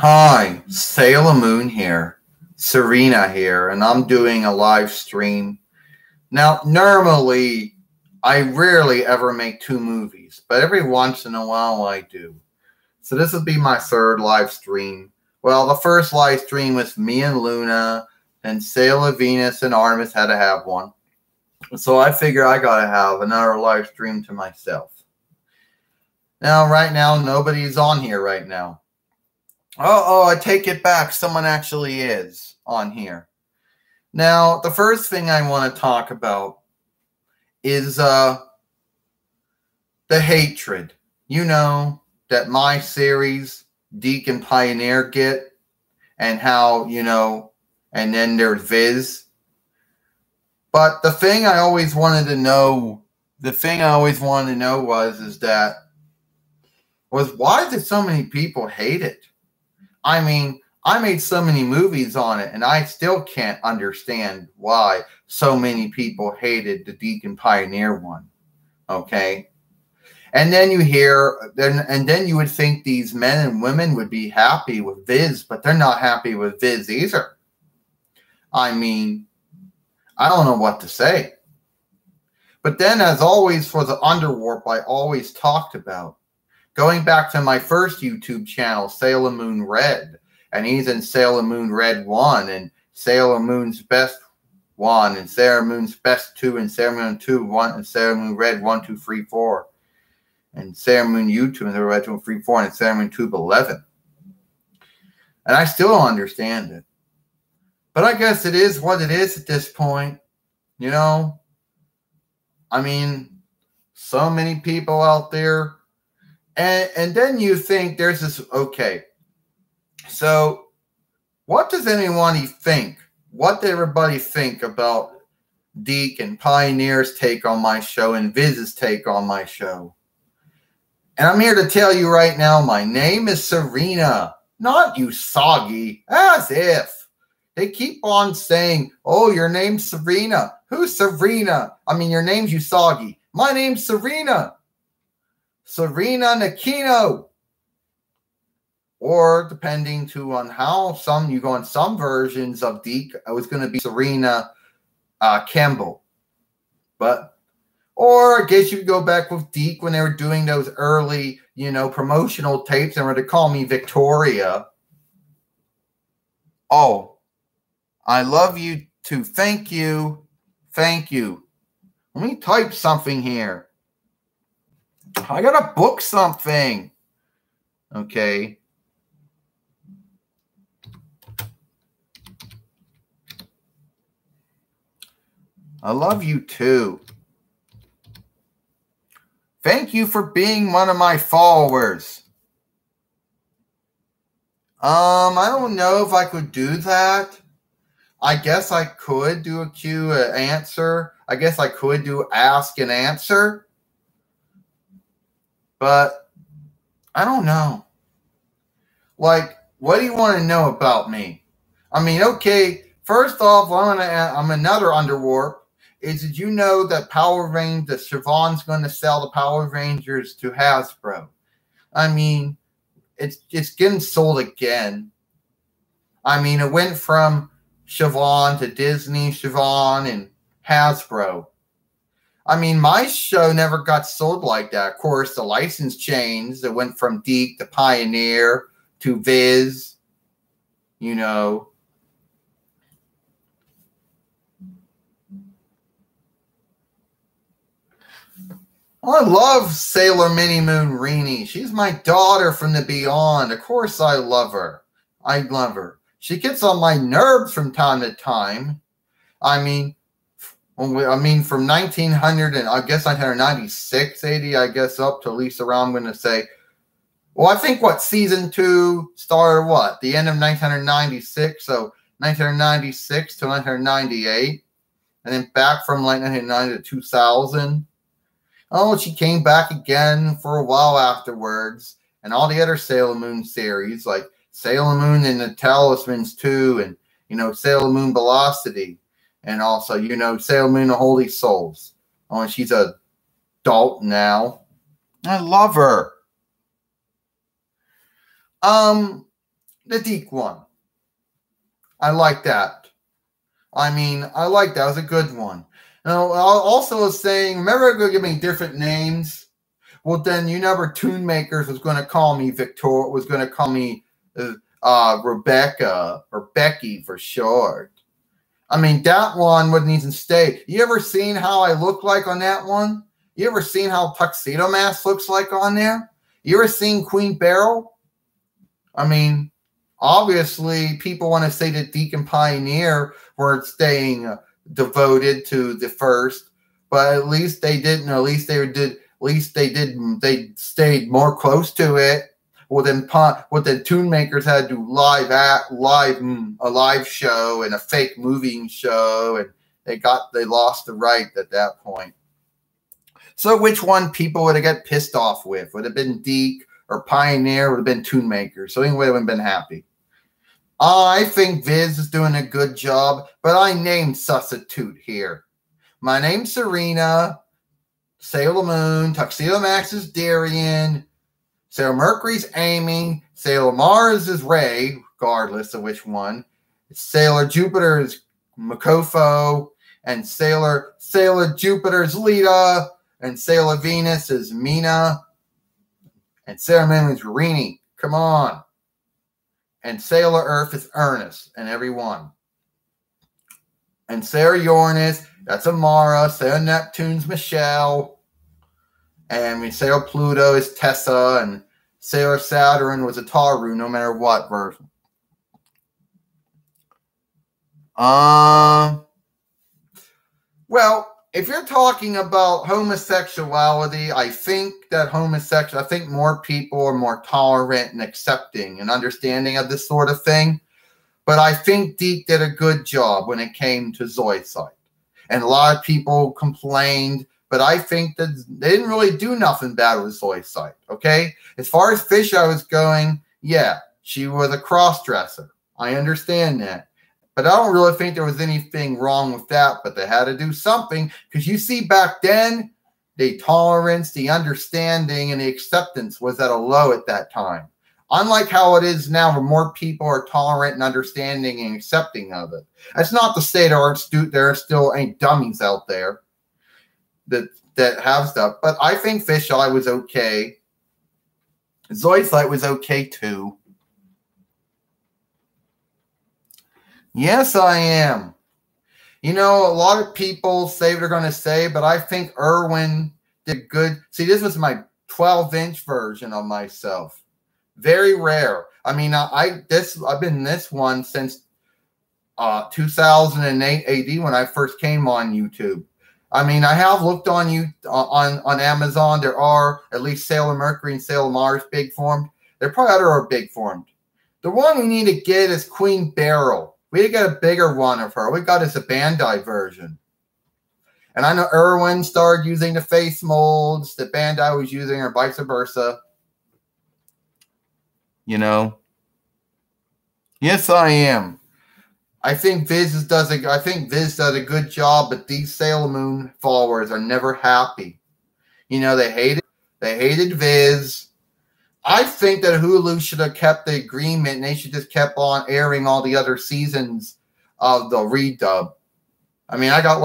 Hi, Sailor Moon here, Serena here, and I'm doing a live stream. Now, normally, I rarely ever make two movies, but every once in a while I do. So this will be my third live stream. Well, the first live stream was me and Luna, and Sailor Venus and Artemis had to have one. So I figure I gotta have another live stream to myself. Now, right now, nobody's on here right now. I take it back. Someone actually is on here. Now, the first thing I want to talk about is the hatred. You know, that my series, Deke and Pioneer, get, and how, and then there's Viz. But the thing I always wanted to know, was why did so many people hate it? I mean, I made so many movies on it, and I still can't understand why so many people hated the Deke and Pioneer one. Okay? And then you hear, and then you would think these men and women would be happy with Viz, but they're not happy with Viz either. I mean, I don't know what to say. But then, as always, for the Underwarp, I always talked about going back to my first YouTube channel, Sailor Moon Red, and he's in Sailor Moon Red 1, and Sailor Moon's Best 1, and Sailor Moon's Best 2, and Sailor Moon 2, 1, and Sailor Moon Red 1, 2, 3, 4, and Sailor Moon U2, and Sailor Red 2, 3, 4, and Sailor Moon Tube 11. And I still don't understand it. But I guess it is what it is at this point. I mean, so many people out there. And then you think there's this, okay, so what does anyone think? What did everybody think about Deke and Pioneer's take on my show and Viz's take on my show? And I'm here to tell you right now, my name is Serena, not Usagi, as if. They keep on saying, oh, your name's Serena. Who's Serena? I mean, your name's Usagi. My name's Serena. Serena Nakino, or depending on how you go on some versions of Deke, it was going to be Serena Campbell, or I guess you could go back with Deke when they were doing those early, promotional tapes, and were to call me Victoria. Oh, I love you too. Thank you. Let me type something here. I gotta book something. Okay. I love you too. Thank you for being one of my followers. I don't know if I could do that. I guess I could do a Q answer. I guess I could do ask and answer. But I don't know. Like, what do you want to know about me? I mean, okay, first off, I'm another Underwarp. Did you know that that Siobhan's going to sell the Power Rangers to Hasbro? I mean, it's getting sold again. I mean, it went from Siobhan to Disney, Siobhan, and Hasbro. I mean, my show never got sold like that. Of course, the license changed. It went from Deke to Pioneer to Viz. I love Sailor Mini Moon Rini. She's my daughter from the beyond. Of course, I love her. She gets on my nerves from time to time. From 1900 and I guess 1996, 80, I guess up to at least around, I'm going to say, well, I think season 2 started the end of 1996, so 1996 to 1998, and then back from 1990 to 2000. Oh, she came back again for a while afterwards, and all the other Sailor Moon series, like Sailor Moon and the Talismans 2, and, Sailor Moon Velocity. And also, Sailor Moon the Holy Souls. Oh, she's an adult now. I love her. The Deke one. I like that. I mean, I like that. It was a good one. Now, I also was saying, remember going to give me different names? Well, then you never Tune Makers was going to call me Victoria, was going to call me Rebecca or Becky for short. I mean, that one wouldn't even stay. You ever seen how I look like on that one? You ever seen how Tuxedo Mask looks like on there? You ever seen Queen Beryl? I mean, obviously, people want to say that Deacon Pioneer weren't staying devoted to the first, but at least they didn't. At least they did. At least they did. They stayed more close to it. Well, then Tune Makers had to do a live show and a fake moving show, and they lost the right at that point. So which one people would have got pissed off with? Would have been Deke or Pioneer? Would have been Tune Makers. So anyway, would have been happy. I think Viz is doing a good job, but I named substitute here. My name's Serena, Sailor Moon, Tuxedo Max is Darian, Sailor Mercury's Amy, Sailor Mars is Ray, regardless of which one. Sailor Jupiter is Makofo, and Sailor Jupiter is Lita, and Sailor Venus is Mina, and Sailor Moon is Rini. Come on. And Sailor Earth is Ernest, and everyone. And Sailor Uranus, that's Amara. Sailor Neptune's Michelle. And Sailor Pluto is Tessa, and Sailor Saturn was Ataru, no matter what version. Well, if you're talking about homosexuality, I think more people are more tolerant and accepting and understanding of this sort of thing. But I think Deke did a good job when it came to Zoisite. And a lot of people complained, but I think that they didn't really do nothing bad with Zoisite, okay? As far as Fisheye was going, yeah, she was a cross-dresser. I understand that. But I don't really think there was anything wrong with that, but they had to do something. Because you see, back then, the tolerance, the understanding, and the acceptance was at a low at that time. Unlike how it is now, where more people are tolerant and understanding and accepting of it. That's not to say there still ain't dummies out there that have stuff. But I think Fisheye was okay. Zoisite was okay, too. Yes, I am. You know, a lot of people say what they're going to say, but I think Irwin did good. See, this was my 12-inch version of myself. Very rare. I mean, I've been this one since 2008 AD when I first came on YouTube. I mean, I have looked on Amazon. There are at least Sailor Mercury and Sailor Mars big formed. There probably other are big formed. The one we need to get is Queen Beryl. We need to get a bigger one of her. We got is a Bandai version. And I know Irwin started using the face molds that Bandai was using, or vice versa. You know. Yes, I am. I think Viz does a good job, but these Sailor Moon followers are never happy. You know, they hated Viz. I think that Hulu should have kept the agreement and they should just kept on airing all the other seasons of the redub. I mean, I got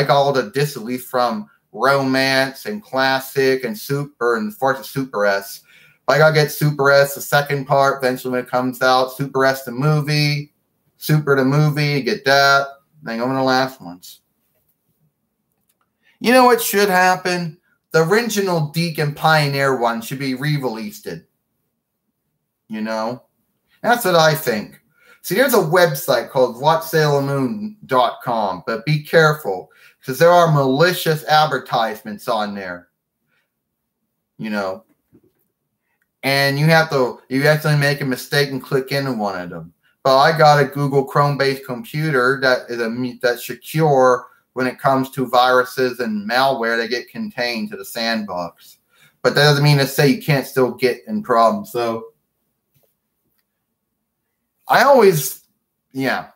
all the discs at least from Romance and Classic and Super and as far as the Super S. But I gotta get Super S, the second part, eventually when it comes out. Super S the movie, Super the movie, get that. Then go on the last ones. You know what should happen? The original Deke and Pioneer one should be re-released. You know? That's what I think. See, there's a website called WatchSailorMoon.com, but be careful, because there are malicious advertisements on there. You know? And you have to make a mistake and click into one of them. But I got a Google Chrome-based computer that's secure when it comes to viruses and malware that get contained to the sandbox. But that doesn't mean to say you can't still get in problems. So I always, yeah.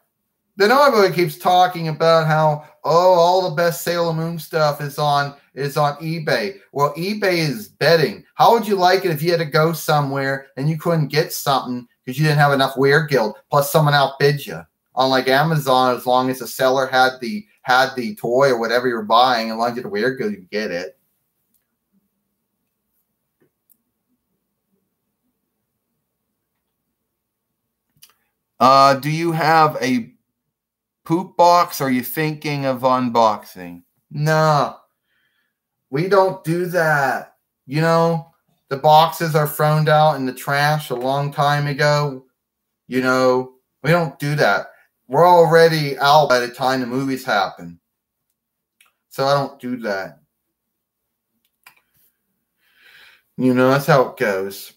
Then everybody keeps talking about how, all the best Sailor Moon stuff is on eBay. Well, eBay is betting. How would you like it if you had to go somewhere and you couldn't get something because you didn't have enough Weird Guild. Plus, someone outbid you. Unlike Amazon, as long as the seller had the toy or whatever you're buying, as long as you had a Weird Guild, you could get it. Do you have a poop box? Or are you thinking of unboxing? No, we don't do that. You know, the boxes are thrown out in the trash a long time ago. You know, we don't do that. We're already out by the time the movies happen. So I don't do that. You know, that's how it goes.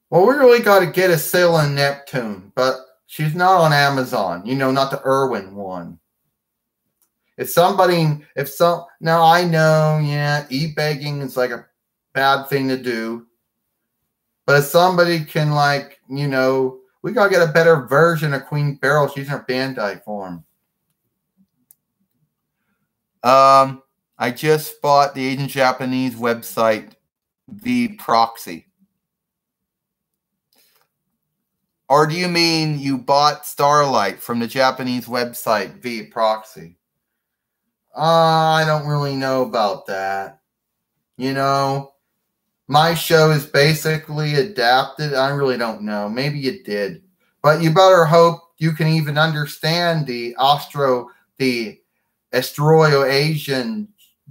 Well, we really got to get a Scylla and Neptune, but she's not on Amazon. You know, not the Irwin one. Now I know, yeah, e-begging is like a bad thing to do. But if somebody can, like, you know, we got to get a better version of Queen Beryl. She's in her Bandai form. I just bought the Asian Japanese website, The Proxy. Or do you mean you bought Starlight from the Japanese website, The Proxy? I don't really know about that. You know, my show is basically adapted. I really don't know. Maybe it did. But you better hope you can even understand the Austroasian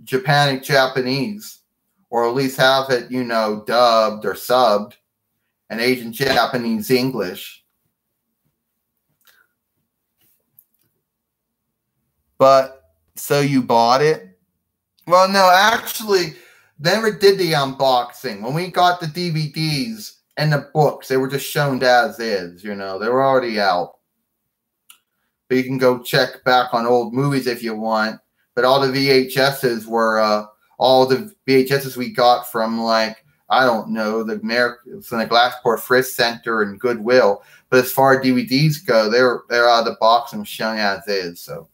Japanic Japanese, or at least have it, you know, dubbed or subbed, and Asian Japanese English. But so you bought it? Well, no, actually, never did the unboxing. When we got the DVDs and the books, they were just shown as is, you know. They were already out. But you can go check back on old movies if you want. But all the VHSs were, all the VHSs we got from, like, I don't know, from the Glassport Frisk Center and Goodwill. But as far as DVDs go, they're out of the box and shown as is, so.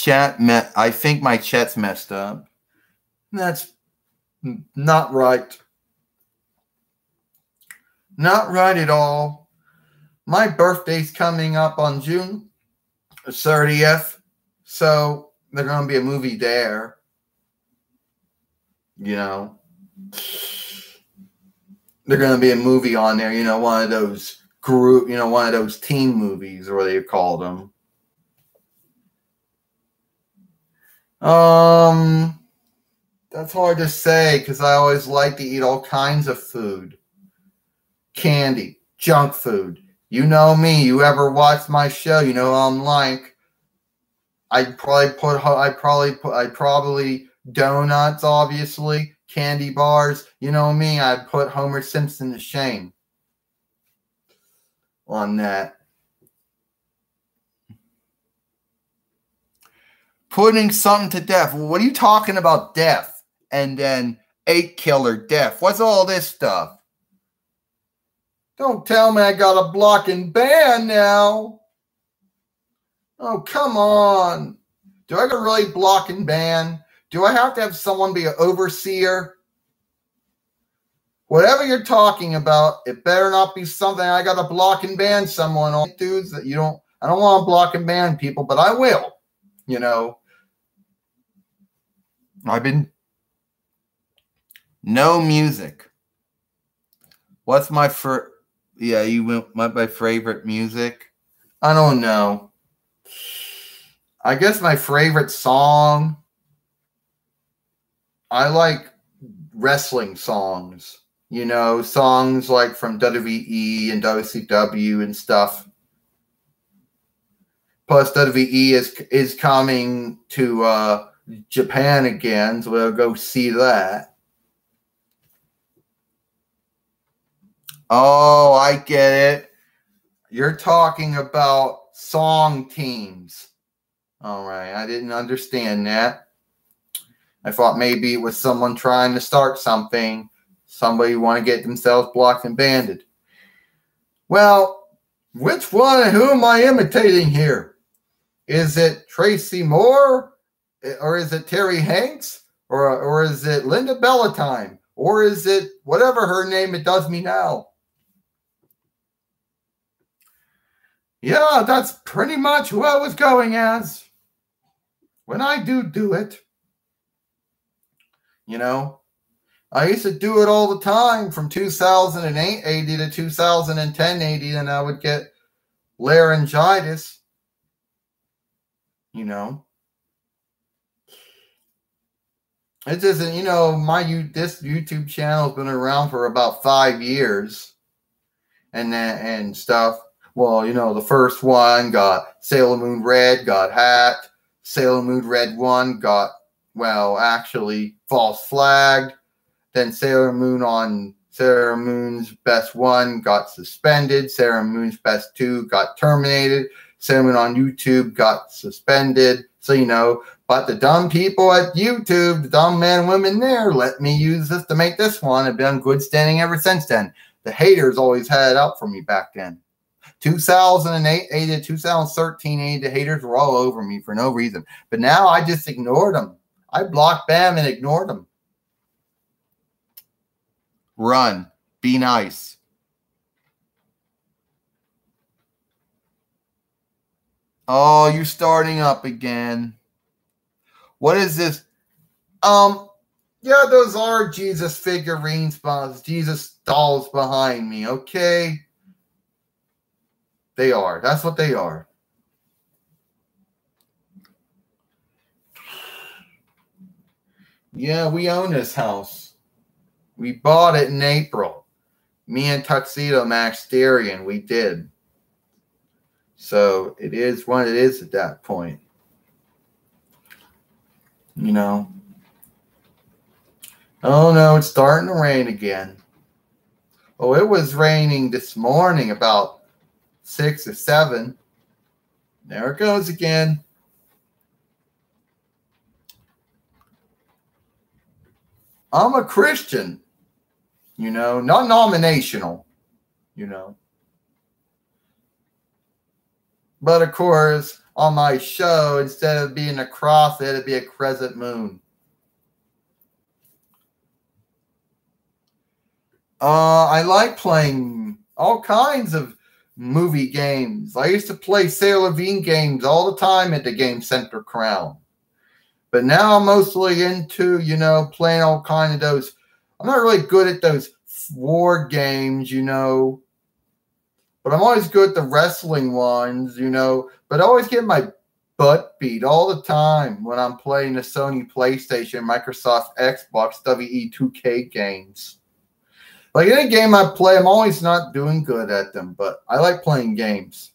I think my chat's messed up. That's not right. Not right at all. My birthday's coming up on June 30th, so there's going to be a movie there. You know, there's going to be a movie on there. You know, one of those one of those teen movies, or what they called them. That's hard to say because I always like to eat all kinds of food. Candy, junk food. You know me. You ever watch my show, you know I'm like. I'd probably donuts, obviously, candy bars. You know me. I'd put Homer Simpson to shame on that. Putting something to death. What are you talking about, death? And then 8-killer death. What's all this stuff? Don't tell me I got a block and ban now. Oh, come on. Do I got to really block and ban? Do I have to have someone be an overseer? Whatever you're talking about, it better not be something I got to block and ban someone on. Dudes that I don't want to block and ban people, but I will. You know, no music. What's my my favorite music? I don't know. I guess my favorite song, I like wrestling songs. You know, songs like from WWE and WCW and stuff. Plus, WWE is coming to Japan again, so we'll go see that. Oh, I get it. You're talking about song teams. All right, I didn't understand that. I thought maybe it was someone trying to start something. Somebody want to get themselves blocked and banned. Well, which one and who am I imitating here? Is it Tracy Moore? Or is it Terry Hanks? Or is it Linda Bellatime? Or is it whatever her name it does me now? Yeah, that's pretty much who I was going as. When I do it. You know, I used to do it all the time from 2008 AD to 2010 AD, and I would get laryngitis. You know, it isn't, you know, this YouTube channel has been around for about 5 years and stuff. Well, you know, the first one got Sailor Moon Red, got hacked. Sailor Moon Red 1 got, well, actually false flagged. Then Sailor Moon's Best 1 got suspended. Sailor Moon's Best 2 got terminated. Sailor Moon on YouTube got suspended. So, you know, but the dumb people at YouTube, the dumb men and women there, let me use this to make this one. I've been on good standing ever since then. The haters always had it out for me back then. 2008, 8 to 2013, 8, the haters were all over me for no reason. But now I just ignored them. I blocked them and ignored them. Run. Be nice. Oh, you're starting up again. What is this? Yeah, those are Jesus figurines, Jesus dolls behind me, okay? They are. That's what they are. Yeah, we own this house. We bought it in April. Me and Tuxedo Max Darian, we did. So it is what it is at that point. You know. Oh no, it's starting to rain again. Oh, it was raining this morning about 6 or 7. There it goes again. I'm a Christian, you know, not nominational, you know. But of course, on my show, instead of being a cross, it'd be a crescent moon. I like playing all kinds of movie games. I used to play Sailor Levine games all the time at the Game Center Crown. But now I'm mostly into, you know, playing all kinds of those. I'm not really good at those war games, you know. But I'm always good at the wrestling ones, you know. But I always get my butt beat all the time when I'm playing the Sony PlayStation, Microsoft Xbox, WE2K games. Like any game I play, I'm always not doing good at them. But I like playing games.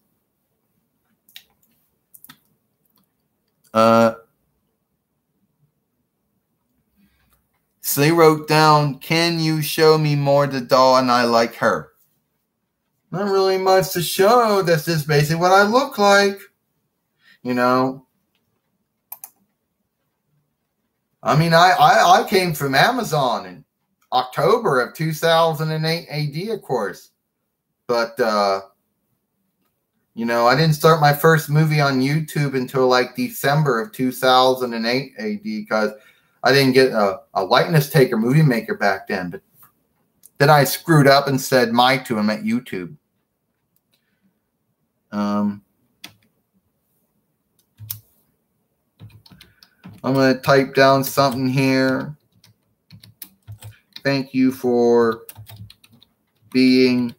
So they wrote down, can you show me more the doll and I like her? Not really much to show. That's just basically what I look like. You know. I mean, I came from Amazon in October of 2008 AD, of course. But, you know, I didn't start my first movie on YouTube until like December of 2008 AD because I didn't get a likeness taker movie maker back then. But then I screwed up and said my to him at YouTube. I'm going to type down something here. Thank you for being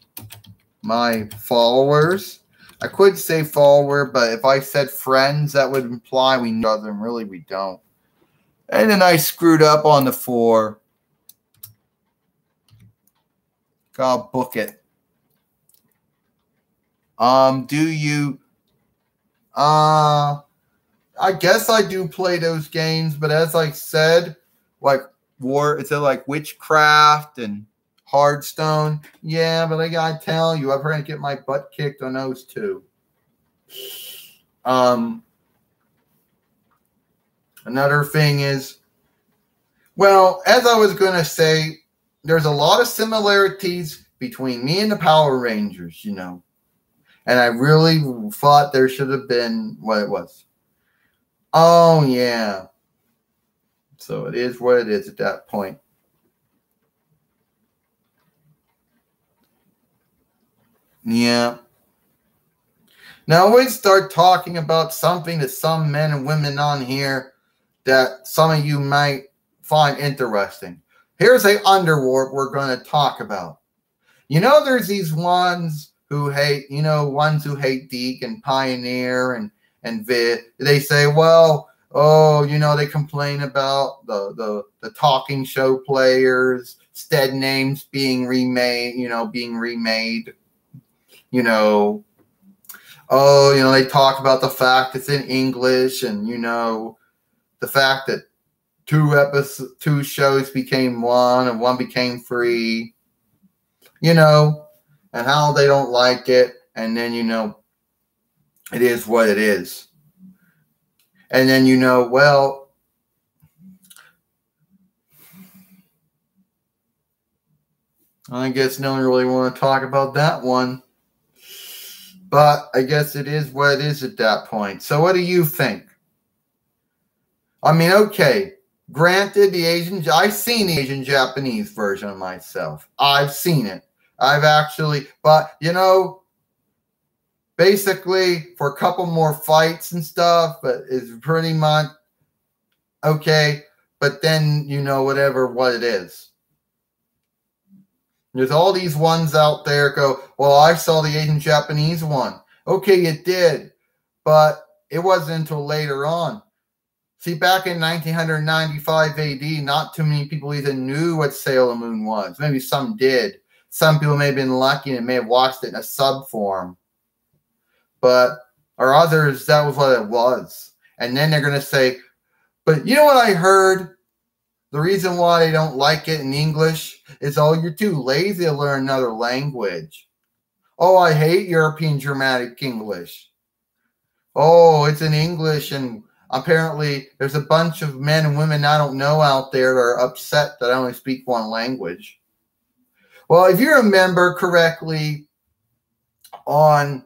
my followers. I could say follower, but if I said friends, that would imply we know them. Really, we don't. And then I screwed up on the 4. God, book it. Do you? I guess I do play those games, but as I said, like it's like Witchcraft and Hearthstone. Yeah, but I gotta tell you, I've heard I get my butt kicked on those too. Another thing is, well, as I was gonna say, there's a lot of similarities between me and the Power Rangers, you know. And I really thought there should have been what it was. Oh, yeah. So it is what it is at that point. Yeah. Now we start talking about something that some men and women on here that some of you might find interesting. Here's a underworld we're going to talk about. You know, there's these ones who hate, ones who hate Deke and Pioneer and Vid. They say, well, they complain about the talking show players, stead names being remade, they talk about the fact it's in English and, the fact that two shows became one and one became free, and how they don't like it. And then, it is what it is. And then, well, I guess no one really want to talk about that one. But I guess it is what it is at that point. So what do you think? I mean, okay, granted, I've seen the Asian Japanese version of myself. I've seen it. I've actually, but, basically for a couple more fights and stuff, but it's pretty much okay. But then, what it is. There's all these ones out there go, well, I saw the Asian Japanese one. Okay, you did, but it wasn't until later on. See, back in 1995 AD, not too many people even knew what Sailor Moon was. Maybe some did. Some people may have been lucky and may have watched it in a sub form. Or others, that was what it was. And then they're going to say, but you know what I heard? The reason why they don't like it in English is, you're too lazy to learn another language. Oh, I hate European Dramatic English. Oh, it's in English, and apparently there's a bunch of men and women I don't know out there that are upset that I only speak one language. Well, if you remember correctly, on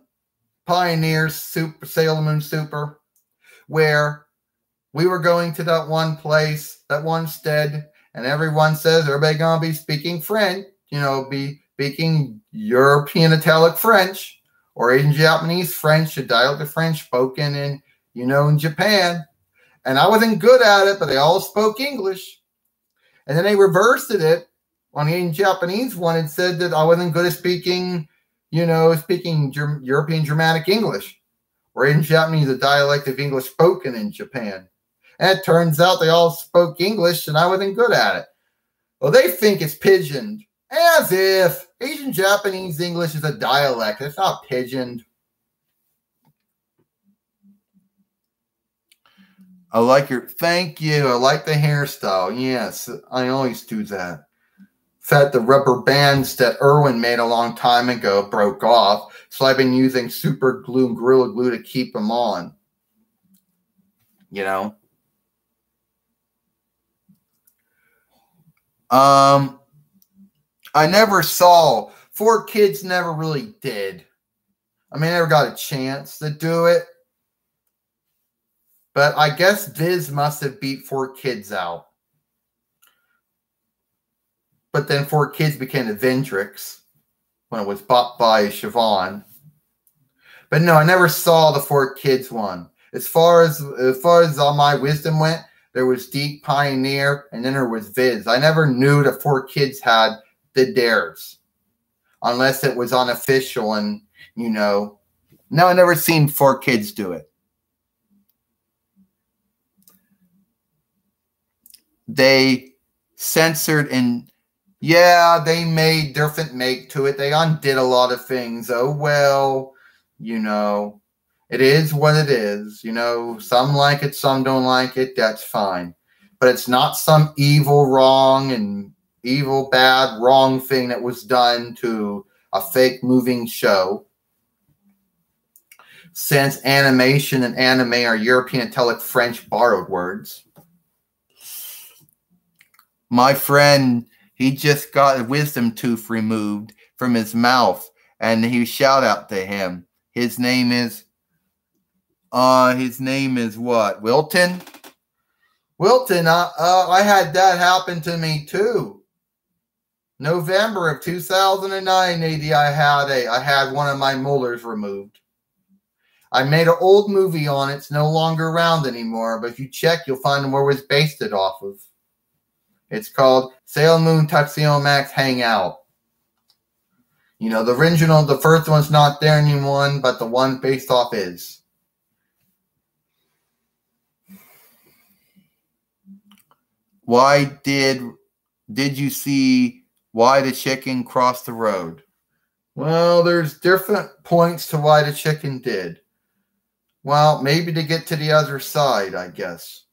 Pioneer's Sailor Moon Super, where we were going to that one place, that one stead, and everyone says everybody gonna be speaking French, be speaking European Italic French or Asian Japanese French, a dialect of French spoken in, in Japan. And I wasn't good at it, but they all spoke English. And then they reversed it on the Asian Japanese one and said that I wasn't good at speaking, European Dramatic English, or Asian Japanese, a dialect of English spoken in Japan. And it turns out they all spoke English and I wasn't good at it. Well, they think it's pigeoned, as if Asian Japanese English is a dialect. It's not pigeoned. Thank you. I like the hairstyle. Yes, I always do that. In fact, the rubber bands that Irwin made a long time ago broke off, so I've been using super glue and Gorilla Glue to keep them on. I never saw, 4Kids never really did. I mean, I never got a chance to do it. But I guess Viz must have beat 4Kids out. But then 4Kids became the Vendrix when it was bought by Siobhan. But no, I never saw the 4Kids one. As far as all my wisdom went, there was Deke, Pioneer, and then there was Viz. I never knew that 4Kids did theirs. Unless it was unofficial and, No, I never seen 4Kids do it. They censored and, they made different make to it. They undid a lot of things. Oh, well, it is what it is. Some like it, some don't like it. That's fine. But it's not some evil, bad, wrong thing that was done to a fake moving show. Since animation and anime are European Italic French borrowed words. My friend, he just got a wisdom tooth removed from his mouth, and he shout out to him. His name is what? Wilton? Wilton, I had that happen to me too. November of 2009, AD, I had one of my molars removed. I made an old movie on it. It's no longer around anymore, but if you check, you'll find where it was based it off of. It's called Sailor Moon Tuxedo Max Hangout. You know, the original, the first one's not there anymore, but the one based off is. Why did you see why the chicken crossed the road? Well, there's different points to why the chicken did. Well, maybe to get to the other side, I guess.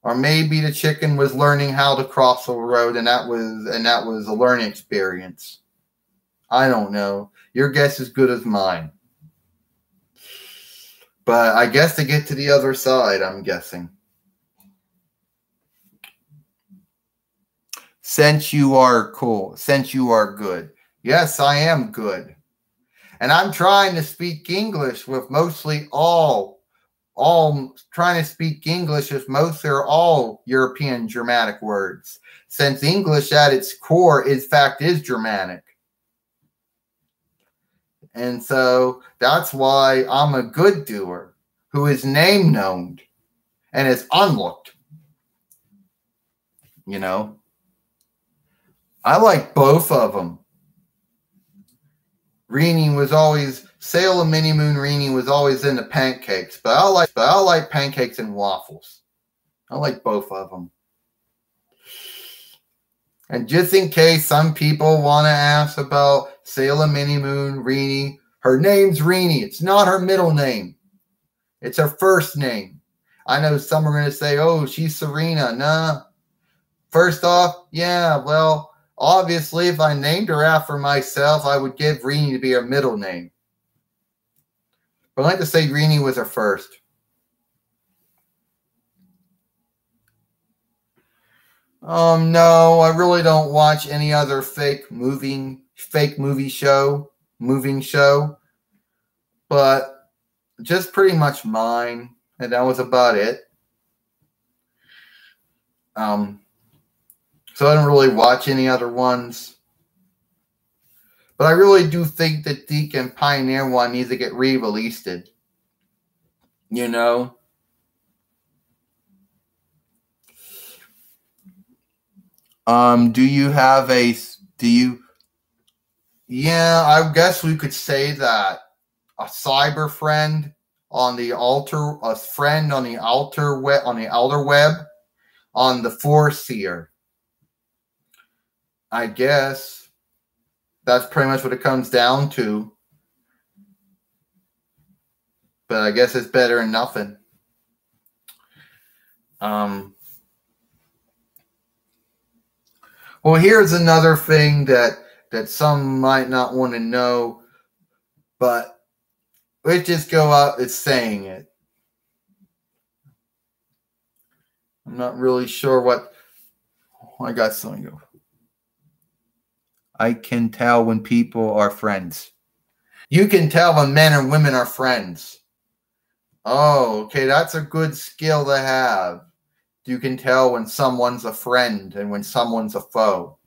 Or maybe the chicken was learning how to cross the road, and that was a learning experience. I don't know. Your guess is good as mine. But I guess to get to the other side, I'm guessing. Since you are cool, since you are good. Yes, I am good. And I'm trying to speak English with mostly all trying to speak English with mostly all European Germanic words, since English at its core, in fact, is Germanic. And so that's why I'm a good doer who is name known and is unlooked. You know, I like both of them. Sailor Mini Moon Rini was always into pancakes, but I like pancakes and waffles. I like both of them. And just in case some people want to ask about Sailor Mini Moon Rini, her name's Rini. It's not her middle name. It's her first name. I know some are going to say, oh, she's Serena. Nah. First off, yeah, well, obviously, if I named her after myself, I would give Rini to be her middle name. But I like to say Rini was her first. No, I really don't watch any other fake moving show, but just pretty much mine, and that was about it. So I don't really watch any other ones. But I really do think that Deke and Pioneer one needs to get re-released. You know? Yeah, I guess we could say that a cyber friend on the altar, a friend on the altar web, on the outer web, on the Foreseer. I guess that's pretty much what it comes down to. But I guess it's better than nothing. Well, here's another thing that some might not want to know, but let's just go out and saying it. I'm not really sure what. I got something. I can tell when people are friends. You can tell when men and women are friends. Oh, okay, that's a good skill to have. You can tell when someone's a friend and when someone's a foe.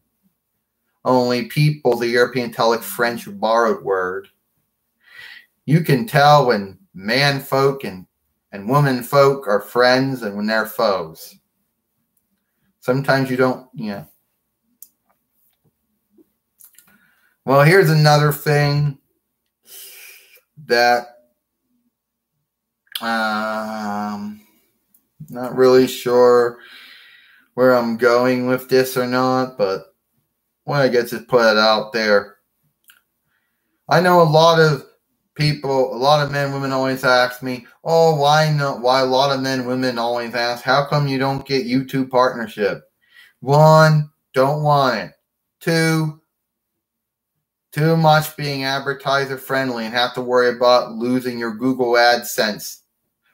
Only people, the European Italic French borrowed word. You can tell when man folk and woman folk are friends and when they're foes. Sometimes you don't, yeah. Well, here's another thing that not really sure where I'm going with this or not, but well, I guess just put it out there. I know a lot of people, a lot of men, women always ask me, oh, why not? Why a lot of men, women always ask, how come you don't get YouTube partnership? 1, don't want it. 2, too much being advertiser friendly and have to worry about losing your Google AdSense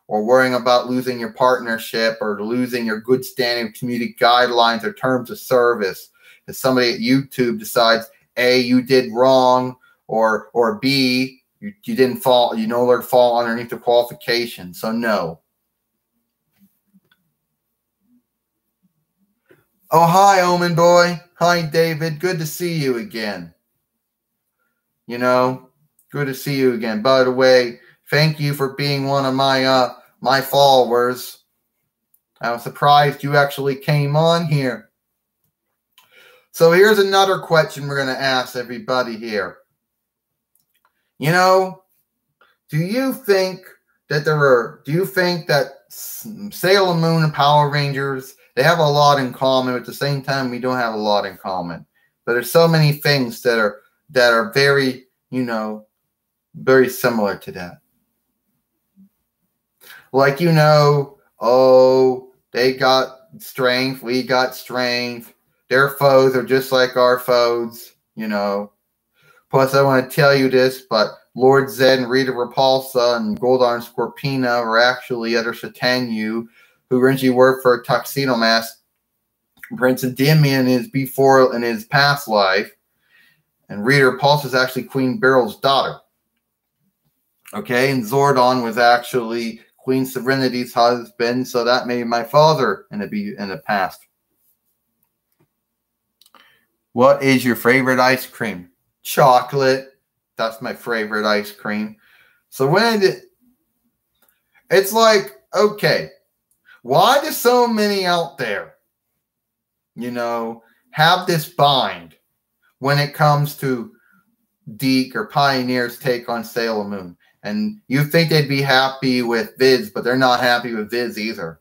or worrying about losing your partnership or losing your good standing community guidelines or terms of service. If somebody at YouTube decides A, you did wrong, or B, you didn't fall, you no longer fall underneath the qualification. So no. Oh, hi, Omen Boy. Hi, David. Good to see you again. You know, good to see you again. By the way, thank you for being one of my followers. I was surprised you actually came on here. So here's another question we're going to ask everybody here. You know, do you think that Sailor Moon and Power Rangers, they have a lot in common, but at the same time we don't have a lot in common. But there's so many things that are very, very similar to that. Like, they got strength, we got strength. Their foes are just like our foes, Plus, I want to tell you this, but Lord Zed and Rita Repulsa and Goldarn Scorpina are actually other Satanyu, who originally worked for Tuxedo Mask. Prince Endymion is before in his past life, and Rita Repulsa is actually Queen Beryl's daughter. Okay, and Zordon was actually Queen Serenity's husband, so that made my father in the past. What is your favorite ice cream? Chocolate. That's my favorite ice cream. So it's like, okay, why do so many out there, have this bind when it comes to Deke or Pioneer's take on Sailor Moon? And you think they'd be happy with Viz, but they're not happy with Viz either.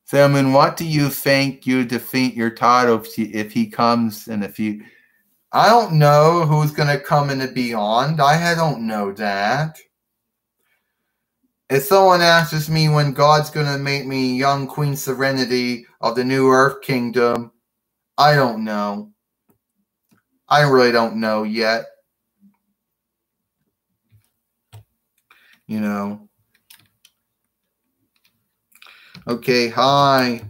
Sailor Moon, what do you think you defeat your title if he comes and if you... I don't know who's going to come in the Beyond. I don't know that. If someone asks me when God's going to make me young Queen Serenity of the New Earth Kingdom, I don't know. I really don't know yet. Okay, hi,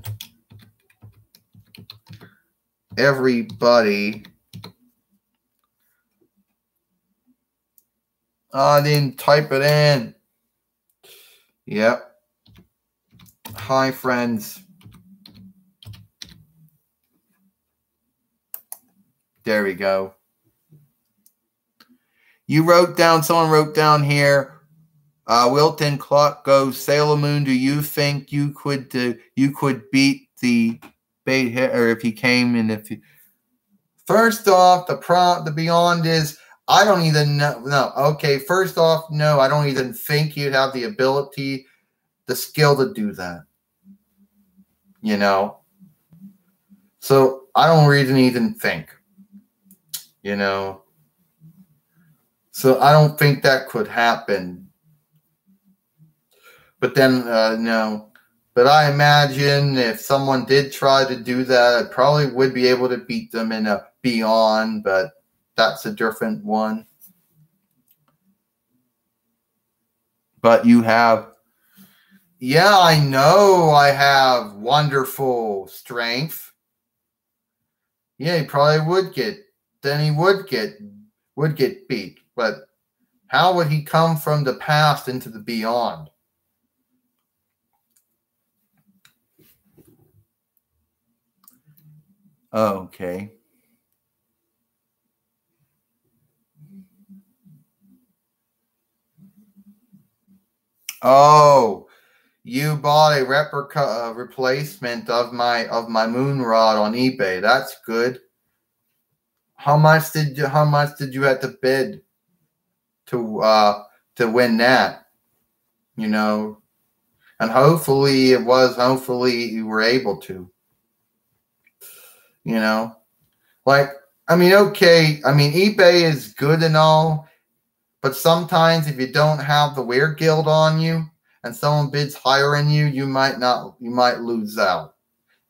everybody. I didn't type it in. Yep. Hi, friends. There we go. Someone wrote down here, Wilton Clark goes, Sailor Moon, do you think you could beat the bait hit, or if he came and if you... First off, the Beyond is, I don't even know. No, okay, first off, no, I don't even think you'd have the ability, the skill to do that. So I don't even think. So I don't think that could happen. But then, no. But I imagine if someone did try to do that, I probably would be able to beat them in a Beyond, but that's a different one. But you have... Yeah, I know I have wonderful strength. Yeah, he probably would get... Then he would get beat. But how would he come from the past into the Beyond? Oh, okay. Oh, you bought a replica replacement of my moon rod on eBay. That's good. How much did you have to bid to win that? And hopefully you were able to. Okay. eBay is good and all, but sometimes if you don't have the Weird Guild on you and someone bids higher than you might lose out.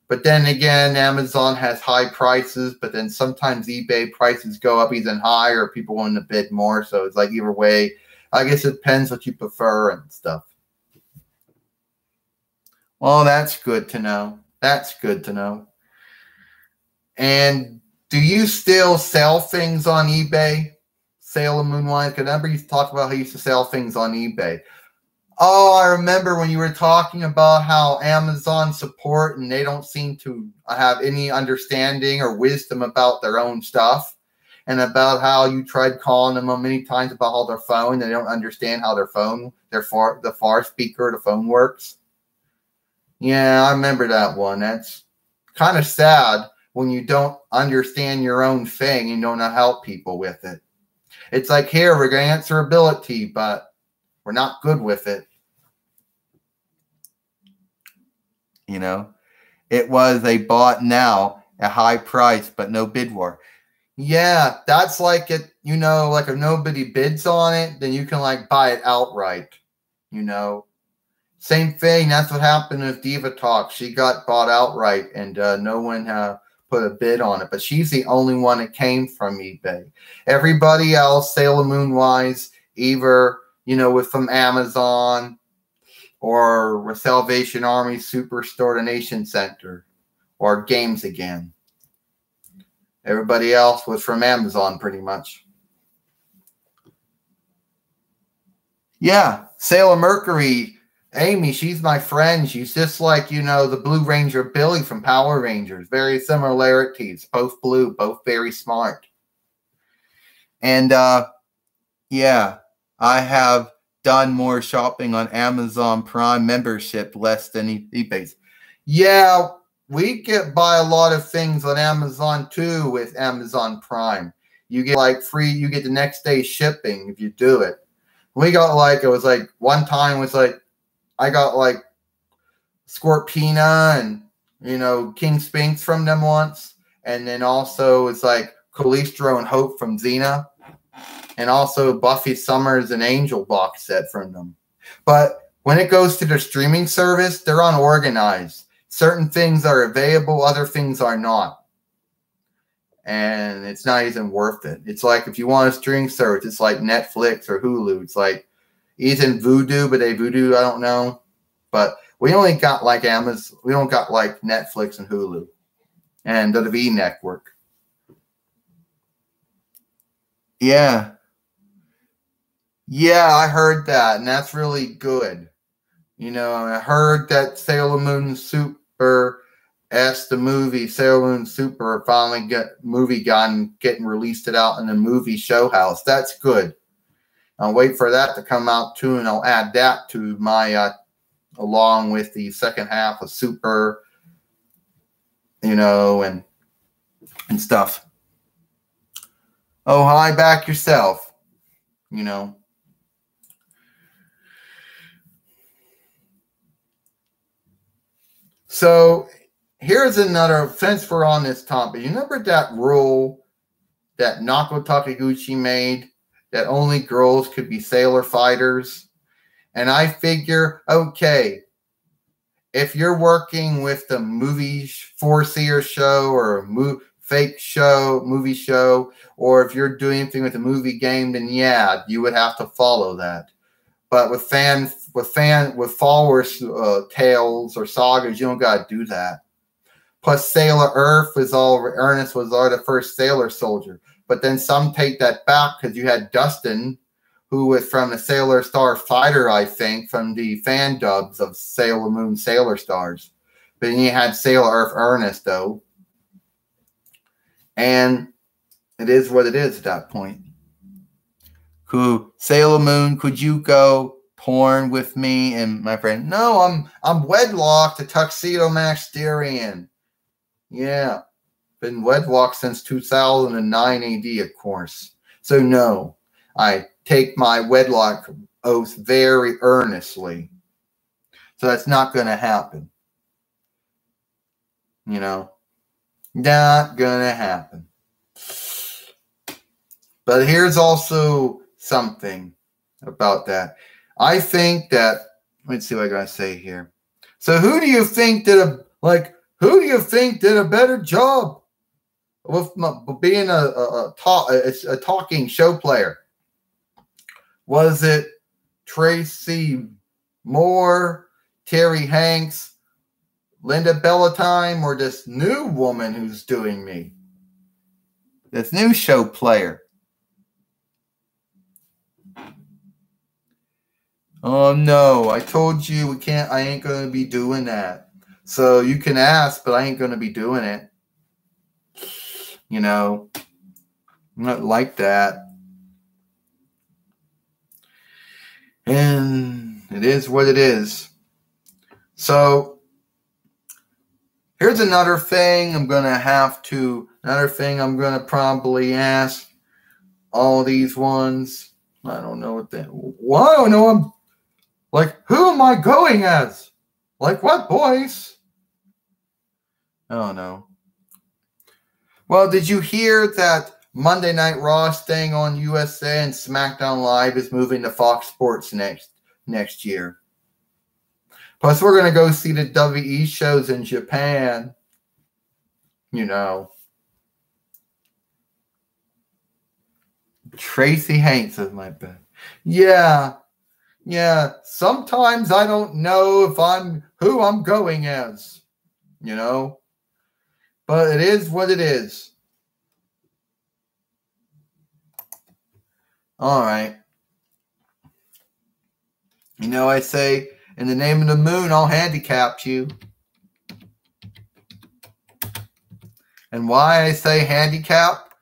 But then again, Amazon has high prices, but then sometimes eBay prices go up even higher. People want to bid more. So it's like either way, I guess it depends what you prefer and stuff. Well, that's good to know. That's good to know. And do you still sell things on eBay? Sailor Moon Wine? Because I remember you talked about how you used to sell things on eBay. Oh, I remember when you were talking about how Amazon support and they don't seem to have any understanding or wisdom about their own stuff, and about how you tried calling them many times about how their phone, they don't understand how their phone, the far speaker of the phone works. Yeah, I remember that one. That's kind of sad when you don't understand your own thing and don't know how to help people with it. It's like, here, we're going to answerability, but we're not good with it. You know, it was a bought now at high price, but no bid war. Yeah, that's like it, you know, like if nobody bids on it, then you can like buy it outright, you know. Same thing, that's what happened with Diva Talk. She got bought outright and no one put a bid on it, but she's the only one that came from eBay. Everybody else, Sailor Moon wise, either, you know, with from Amazon or with Salvation Army, Superstore, Donation Center, or Games Again. Everybody else was from Amazon pretty much. Yeah, Sailor Mercury, Amy, she's my friend. She's just like, you know, the Blue Ranger Billy from Power Rangers. Very similarities. Both blue, both very smart. And yeah, I have done more shopping on Amazon Prime membership less than eBay's. Yeah, we buy a lot of things on Amazon too with Amazon Prime. You get like free, you get the next day shipping if you do it. We got like, it was like one time was like, I got like Scorpina and, you know, King Spinks from them once. And then also it's like Calistro and Hope from Xena. And also Buffy Summers and Angel box set from them. But when it goes to their streaming service, they're unorganized. Certain things are available, other things are not. And it's not even worth it. It's like if you want a streaming service, it's like Netflix or Hulu. It's like even Vudu, but Vudu, I don't know. But we only got like Amazon. We don't got like Netflix and Hulu and the V Network. Yeah. Yeah, I heard that, and that's really good. You know, I heard that Sailor Moon Super the movie Sailor Moon Super finally getting released it out in the movie show house. That's good. I'll wait for that to come out too, and I'll add that to my along with the second half of Super, you know, and stuff. Oh, hi back yourself, you know. So here's another, since we're on this topic, you remember that rule that Nako Takiguchi made that only girls could be sailor fighters? And I figure, okay, if you're working with the movie foreseer show or a fake show, movie show, or if you're doing anything with a movie game, then yeah, you would have to follow that. But with followers tales or sagas, you don't gotta do that. Plus, Sailor Ernest was the first sailor soldier. But then some take that back because you had Dustin, who was from the Sailor Star Fighter, I think, from the fan dubs of Sailor Moon Sailor Stars. But then you had Sailor Ernest, though. And it is what it is at that point. Sailor Moon, could you go porn with me? And my friend, no, I'm wedlocked to Tuxedo Magisterian. Yeah, been wedlocked since 2009 AD, of course. So no, I take my wedlock oath very earnestly. So that's not going to happen. You know, not going to happen. But here's also something about that. I think that, let's see what I got to say here. So who do you think did a better job with being a talking show player? Was it Tracy Moore, Terry Hanks, Linda Bellatime, or this new woman who's doing me? This new show player. Oh no, I told you we can't. I ain't gonna be doing that. So you can ask, but I ain't gonna be doing it. You know, I'm not like that. And it is what it is. So here's another thing I'm gonna probably ask all these ones. I don't know what that. Well, I don't know. I'm like, who am I going as? Like what voice? I don't know. Well, did you hear that Monday Night Raw staying on USA and SmackDown Live is moving to Fox Sports next year? Plus, we're going to go see the WWE shows in Japan. You know. Tracy Hanks is my bet. Yeah. Sometimes I don't know who I'm going as. You know. But it is what it is. All right. You know, I say, in the name of the moon, I'll handicap you. And why I say handicap?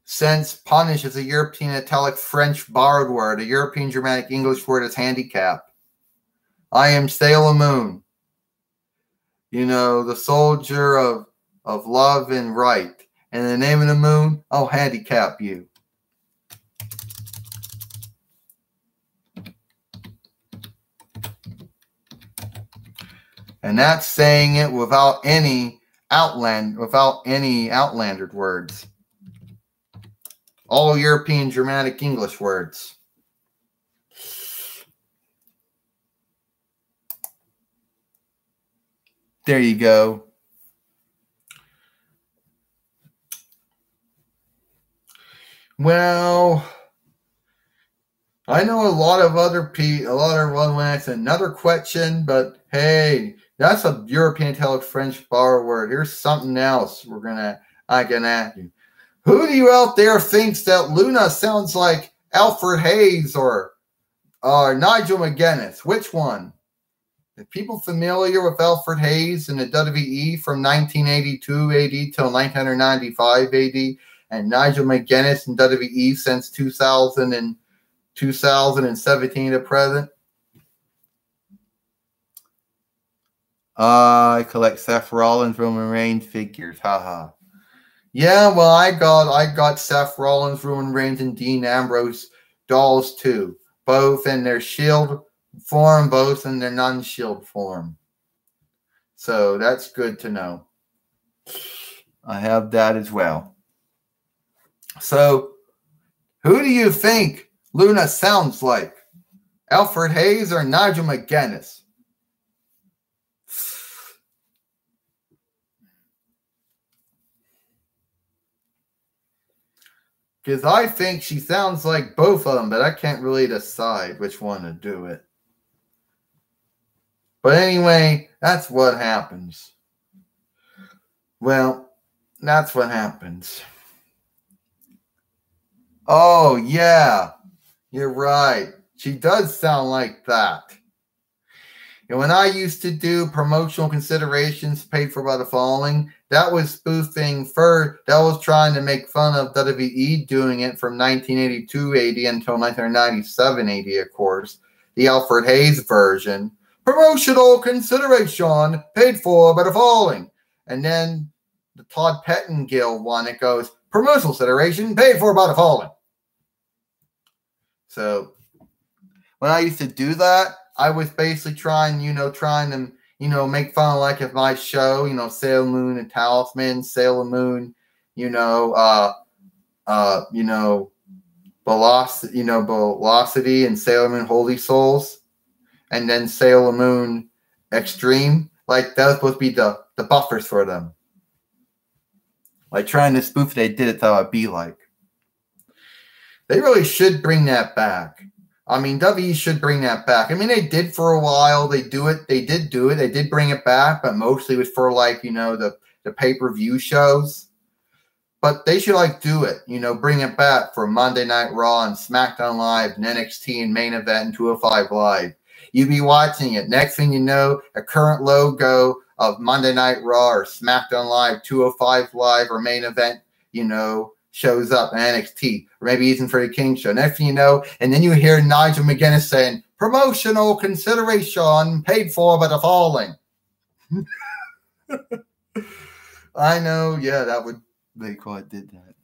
Since punish is a European Italic French borrowed word, a European Germanic English word is handicap. I am Sailor Moon. You know, the soldier of love and right. And in the name of the moon, I'll handicap you. And that's saying it without any outlandered words. All European Germanic English words. There you go. Well, I know a lot of other people, that's another question, but hey, that's a European Italic French borrowed word. Here's something else I can ask you. Who do you out there thinks that Luna sounds like Alfred Hayes or Nigel McGuinness? Which one? Are people familiar with Alfred Hayes in the WWE from 1982 AD till 1995 AD, and Nigel McGuinness in WWE since 2017 to present? I collect Seth Rollins, Roman Reigns figures. Haha. Yeah, well, I got Seth Rollins, Roman Reigns, and Dean Ambrose dolls too. Both in their Shield form, both in their non-Shield form. So that's good to know. I have that as well. So, who do you think Luna sounds like? Alfred Hayes or Nigel McGuinness? Because I think she sounds like both of them, but I can't really decide which one to do it. But anyway, that's what happens. Well, that's what happens. Oh, yeah. You're right. She does sound like that. And when I used to do promotional considerations paid for by the following, that was spoofing that was trying to make fun of WWE doing it from 1982 AD until 1997 AD, of course. The Alfred Hayes version. Promotional consideration paid for by the following. And then the Todd Pettengill one, it goes, promotional consideration paid for by the following. So when I used to do that, I was basically trying to, make fun of, like, if my show, Sailor Moon and Talisman, Sailor Moon, Velocity and Sailor Moon Holy Souls, and then Sailor Moon Extreme. Like, that was supposed to be the buffers for them. Like, trying to spoof they did it, that would be like. They really should bring that back. I mean, WWE should bring that back. I mean, they did for a while. They did do it. They did bring it back, but mostly it was for, like, the pay-per-view shows. But they should, like, do it. Bring it back for Monday Night Raw and SmackDown Live and NXT and Main Event and 205 Live. You be watching it. Next thing you know, a current logo of Monday Night Raw or SmackDown Live, 205 Live, or Main Event, shows up in NXT, or maybe even for the King Show. Next thing you know, and then you hear Nigel McGuinness saying, promotional consideration paid for by the following. I know, yeah, that would, they call it, did that.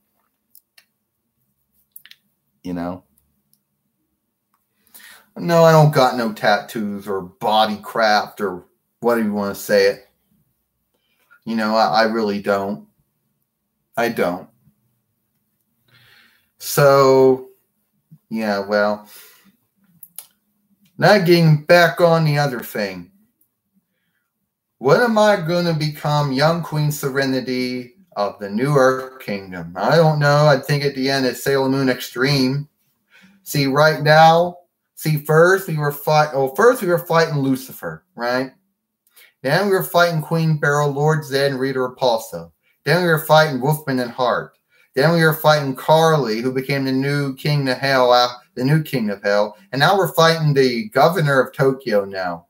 No, I don't got no tattoos or body craft or whatever you want to say it. I really don't. I don't. So, yeah, well, now getting back on the other thing. When am I going to become young Queen Serenity of the New Earth Kingdom? I don't know. I think at the end it's Sailor Moon Extreme. See, right now, first we were fighting Lucifer, right? Then we were fighting Queen Beryl, Lord Zed, and Rita Repulsa. Then we were fighting Wolfman and Hart. Then we were fighting Carly, who became the new King of Hell, And now we're fighting the governor of Tokyo now.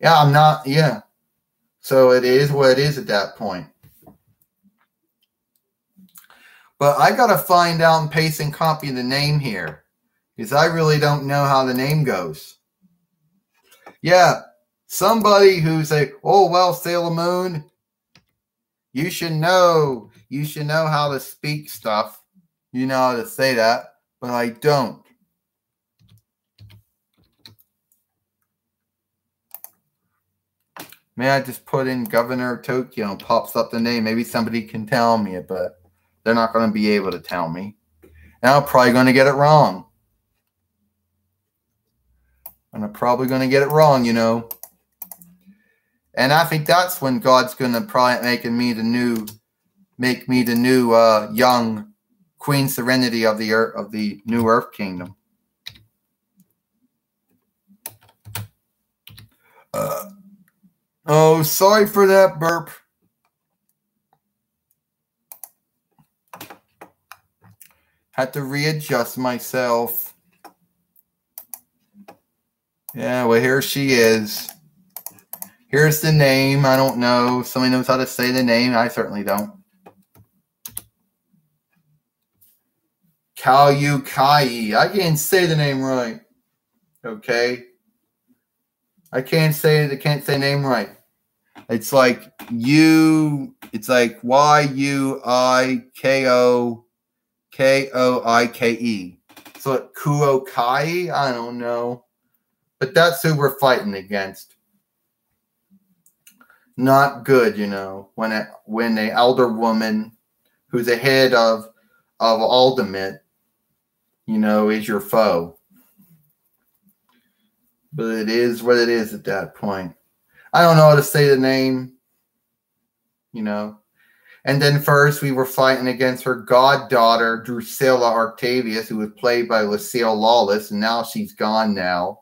Yeah. So it is what it is at that point. But I got to find out and paste and copy the name here, because I really don't know how the name goes. Yeah, somebody who's Sailor Moon, you should know how to speak stuff. You know how to say that, but I don't. May I just put in Governor of Tokyo and pops up the name? Maybe somebody can tell me it, but they're not going to be able to tell me. And I'm probably going to get it wrong. I'm probably going to get it wrong, And I think that's when God's going to probably make me the new young Queen Serenity of the New Earth Kingdom. Oh, sorry for that burp. Had to readjust myself. Yeah, well, here she is. Here's the name. I don't know. Somebody knows how to say the name. I certainly don't. Kalyukai. I can't say the name right. Okay. I can't say the name right. It's like Yuikoike. So Kuokai? I don't know. But that's who we're fighting against. Not good, when the elder woman who's the head of Ultimate, is your foe. But it is what it is at that point. I don't know how to say the name, And then first we were fighting against her goddaughter, Drusilla Octavius, who was played by Lucille Lawless, and now she's gone now.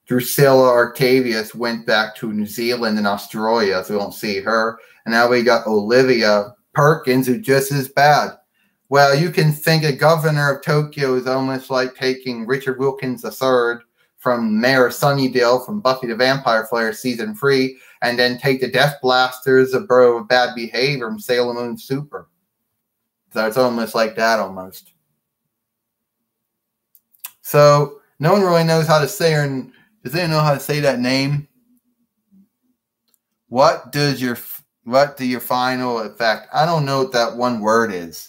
Drusilla Octavius went back to New Zealand and Australia, so we don't see her. And now we got Olivia Perkins, who's just as bad. Well, you can think a governor of Tokyo is almost like taking Richard Wilkins III from Mayor of Sunnydale from Buffy the Vampire Slayer season 3, and then take the Death Blasters of Borough of Bad Behavior from Sailor Moon Super. So it's almost like that almost. So no one really knows how to say her. And does anyone know how to say that name? What do your final effect? I don't know what that one word is.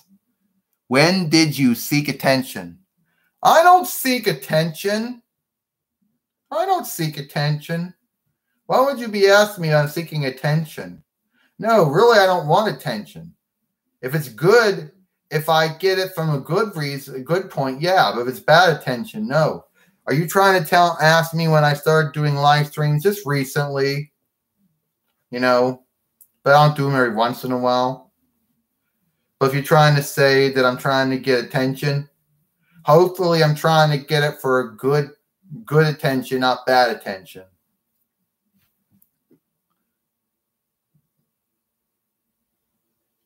When did you seek attention? I don't seek attention. I don't seek attention. Why would you be asking me I'm seeking attention? No, really, I don't want attention. If it's good, if I get it from a good reason, a good point, yeah. But if it's bad attention, no. Are you trying to ask me when I started doing live streams just recently? But I don't do them every once in a while. But if you're trying to say that I'm trying to get attention, hopefully I'm trying to get it for a good attention, not bad attention.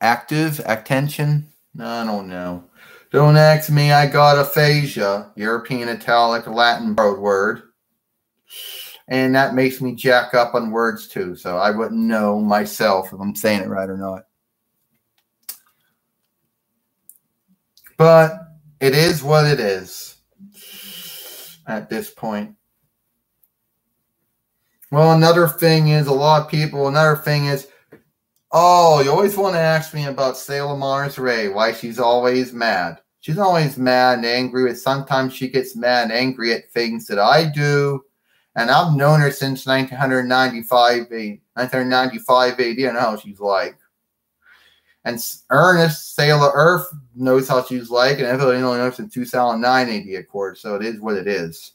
Active attention? No, I don't know. Don't ask me, I got aphasia, European italic Latin borrowed word. And that makes me jack up on words too, so I wouldn't know myself if I'm saying it right or not. But it is what it is at this point. Well, another thing is, oh, you always want to ask me about Sailor Mars Ray, why she's always mad. She's always mad and angry, but sometimes she gets mad and angry at things that I do. And I've known her since 1995 AD. I know how she's like. And Ernest, Sailor Earth, knows how she's like, and everybody only knows since 2009 AD, of course, so it is what it is.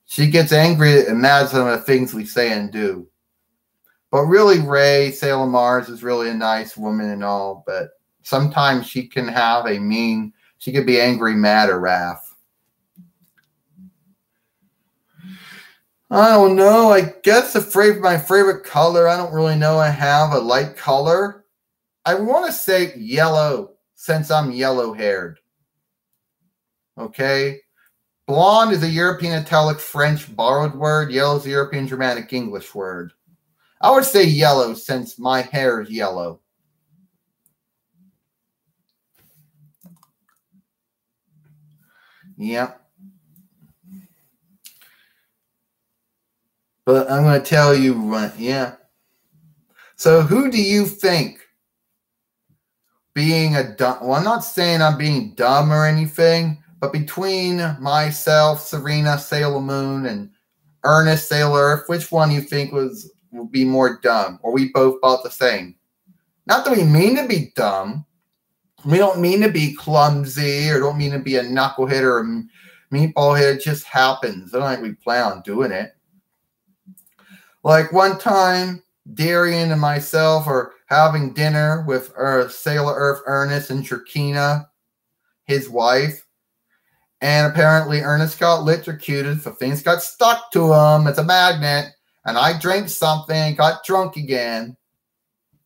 She gets angry and mad at some of the things we say and do. But really, Ray, Sailor Mars, is really a nice woman and all, but sometimes she can have she could be angry, mad, or wrath. I don't know. I guess my favorite color, I don't really know. I have a light color. I want to say yellow, since I'm yellow-haired. Okay? Blonde is a European italic French borrowed word. Yellow is a European Germanic English word. I would say yellow, since my hair is yellow. Yep. But I'm going to tell you, yeah. So who do you think being a dumb, well, I'm not saying I'm being dumb or anything, but between myself, Serena, Sailor Moon, and Ernest, Sailor Earth, which one do you think would be more dumb? Or we both about the same? Not that we mean to be dumb. We don't mean to be clumsy or don't mean to be a knucklehead or a meatball head. It just happens. I don't think we plan on doing it. Like one time, Darian and myself are having dinner with Sailor Earth Ernest and Shirkina, his wife. And apparently Ernest got electrocuted, so things got stuck to him. It's a magnet. And I drank something and got drunk again.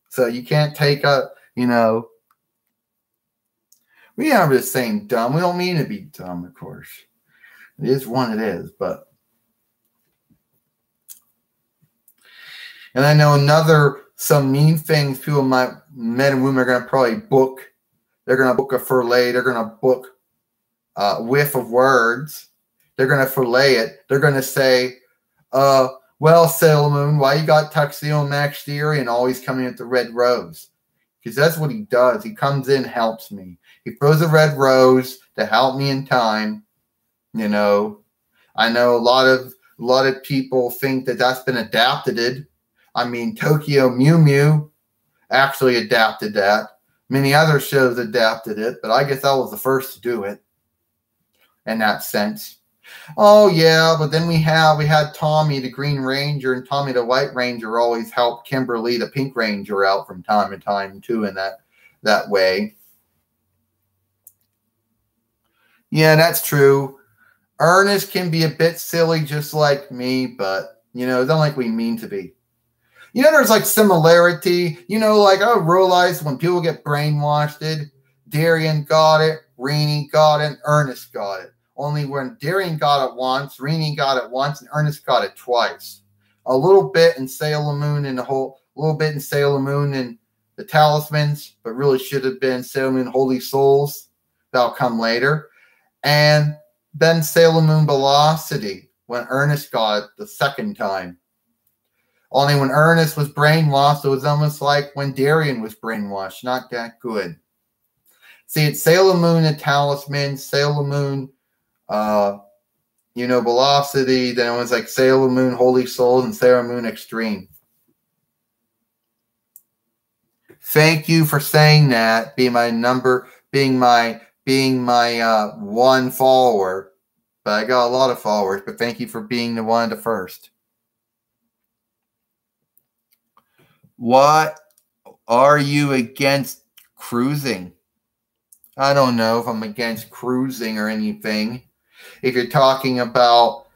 So you can't take we aren't just saying dumb. We don't mean to be dumb, of course. It is what it is, but. And I know some mean things men and women are going to probably book. They're going to book a fillet. They're going to book a whiff of words. They're going to fillet it. They're going to say, well, Sailor Moon, why you got Tuxedo Max Theory and always coming at the red rose? Because that's what he does. He comes in, helps me. He throws a red rose to help me in time. I know a lot of people think that that's been adapted. I mean, Tokyo Mew Mew actually adapted that. Many other shows adapted it, but I guess I was the first to do it in that sense. Oh, yeah, but then we had Tommy, the Green Ranger, and Tommy, the White Ranger, always helped Kimberly, the Pink Ranger, out from time to time, too, in that way. Yeah, that's true. Ernest can be a bit silly just like me, but, it's not like we mean to be. There's like similarity. Like I realize when people get brainwashed, Darian got it, Rini got it, and Ernest got it. Only when Darian got it once, Rini got it once, and Ernest got it twice. A little bit in Sailor Moon and the Talismans, but really should have been Sailor Moon Holy Souls. That'll come later. And then Sailor Moon Velocity, when Ernest got it the second time. Only when Ernest was brainwashed, it was almost like when Darian was brainwashed. Not that good. See, it's Sailor Moon and Talisman, Sailor Moon, Velocity. Then it was like Sailor Moon Holy Souls and Sailor Moon Extreme. Thank you for saying that. Being my one follower. But I got a lot of followers. But thank you for being the one of the first. What are you against cruising? I don't know if I'm against cruising or anything. If you're talking about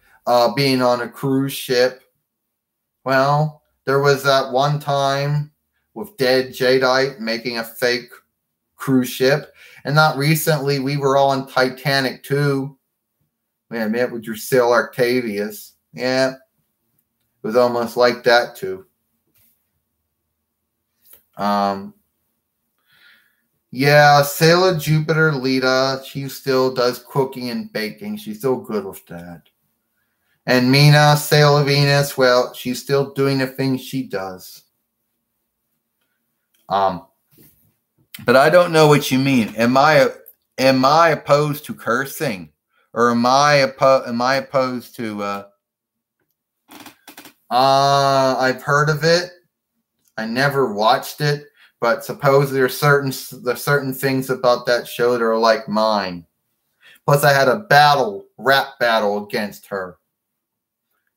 being on a cruise ship, well, there was that one time with Dead Jadeite making a fake cruise ship, And not recently, we were all in Titanic too. Yeah, met with Drusilla Octavius. Yeah, it was almost like that too. Yeah, Sailor Jupiter Lita, she still does cooking and baking. She's still good with that. And Mina, Sailor Venus, well, she's still doing the things she does. But I don't know what you mean. Am I opposed to cursing, or am I opposed to? I've heard of it. I never watched it, but suppose there's certain things about that show that are like mine. Plus, I had a rap battle against her.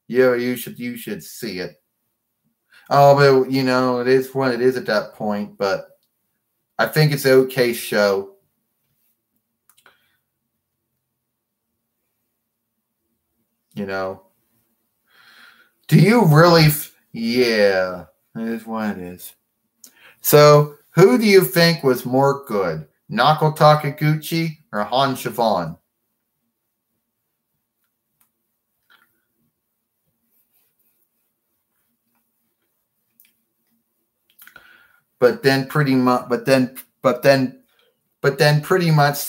Yeah, you should see it. Oh, but you know, it is what it is at that point. But I think it's an okay show. You know. Do you really? Yeah, it is what it is. So, who do you think was more good, Naoko Takiguchi or Han Siobhan? But then pretty much, but then pretty much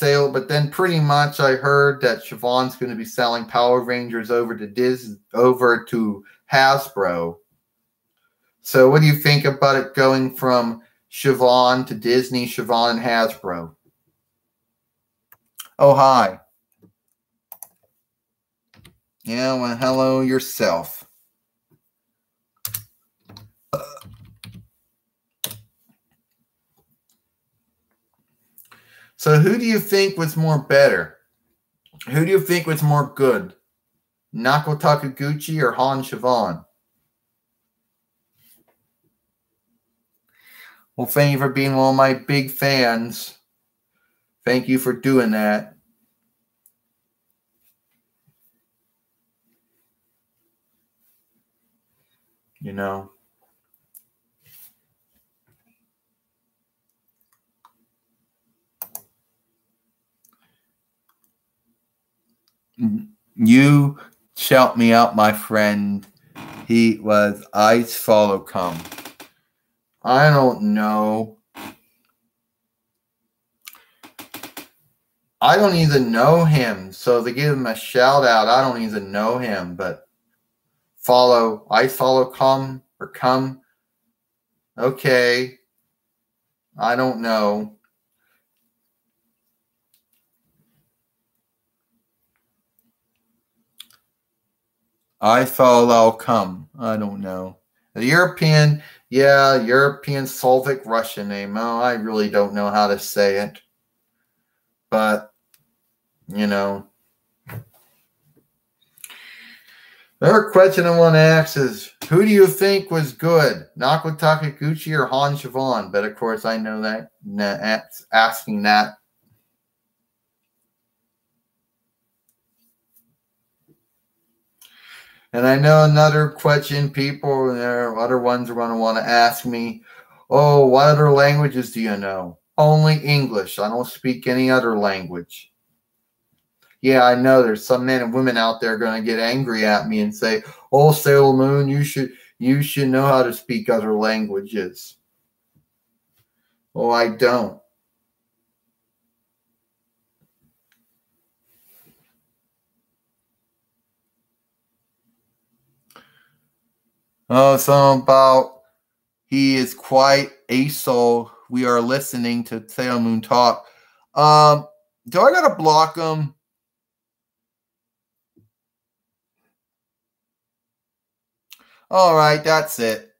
I heard that Siobhan's going to be selling Power Rangers over to Hasbro. So what do you think about it going from Siobhan to Disney, Siobhan and Hasbro? Oh, hi. Yeah, well, hello yourself. So who do you think was more better? Who do you think was more good? Naoko Takiguchi or Han Siobhan? Well, thank you for being one of my big fans. Thank you for doing that. You know. You shout me out, my friend. He was Ice Follow Come. I don't know. I don't even know him. So to give him a shout out, I don't even know him. But Ice Follow Come or Come. Okay. I don't know. I Follow Come. I don't know. The European Slavic Russian name. Oh, I really don't know how to say it. But, you know. Another question I want to ask is, who do you think was good, Naoko Takiguchi or Han Siobhan? But, of course, I know that asking that. And I know another question people, other ones are going to want to ask me, oh, what other languages do you know? Only English. I don't speak any other language. Yeah, I know there's some men and women out there going to get angry at me and say, oh, Sailor Moon, you should know how to speak other languages. Oh, I don't. Oh, something about he is quite a soul. We are listening to Sailor Moon talk. Do I gotta block him? All right, that's it.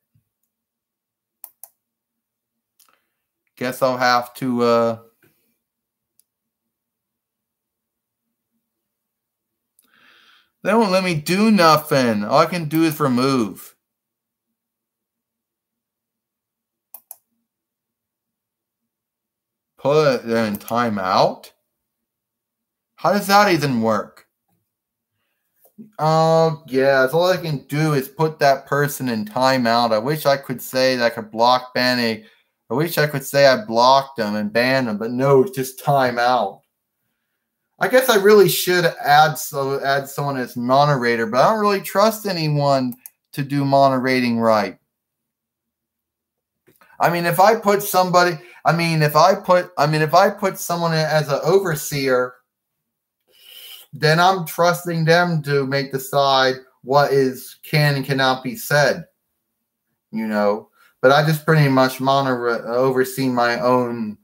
Guess I'll have to they won't let me do nothing. All I can do is remove. Put it in timeout? How does that even work? Oh, yeah. All I can do is put that person in timeout. I wish I could say that I could block ban I wish I could say I blocked them and banned them, but no, it's just timeout. I guess I really should add someone as moderator, but I don't really trust anyone to do moderating right. I mean, if I put somebody, if I put someone as an overseer, then I'm trusting them to decide what can and cannot be said, you know. But I just pretty much oversee my own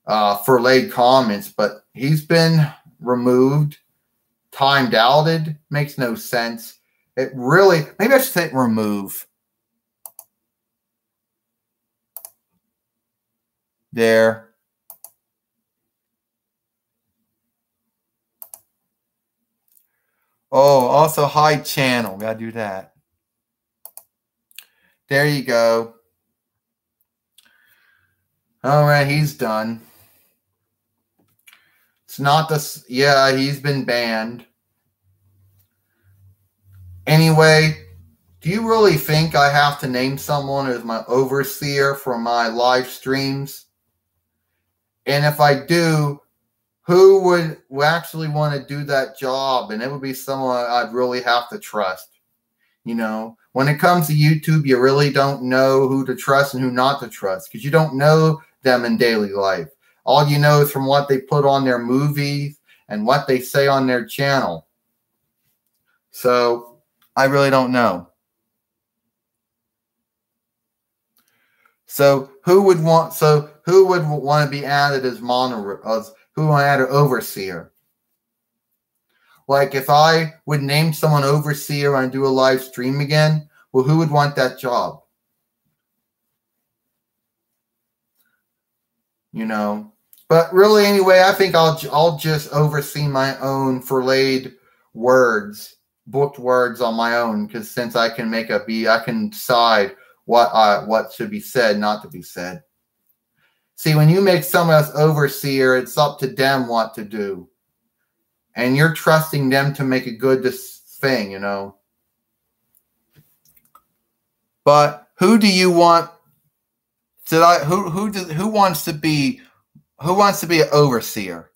Furlaid comments. But he's been removed, timed outed, makes no sense. It really, maybe I should say remove. There. Oh, also hide channel. Gotta do that. There you go. All right, he's done. It's not this. Yeah, he's been banned. Anyway, do you really think I have to name someone as my overseer for my live streams? And if I do, who would actually want to do that job? And it would be someone I'd really have to trust. You know, when it comes to YouTube, you really don't know who to trust and who not to trust because you don't know them in daily life. All you know is from what they put on their movies and what they say on their channel. So I really don't know. So who would want to be added as who would add an overseer? Like if I would name someone overseer and do a live stream again, well, who would want that job? You know, but really, anyway, I think I'll just oversee my own Furlaid words, booked words on my own, because since I can I can decide what should be said, not to be said. See, when you make someone else overseer, it's up to them what to do, and you're trusting them to make a good thing, you know. But who do you want? Who wants to be an overseer?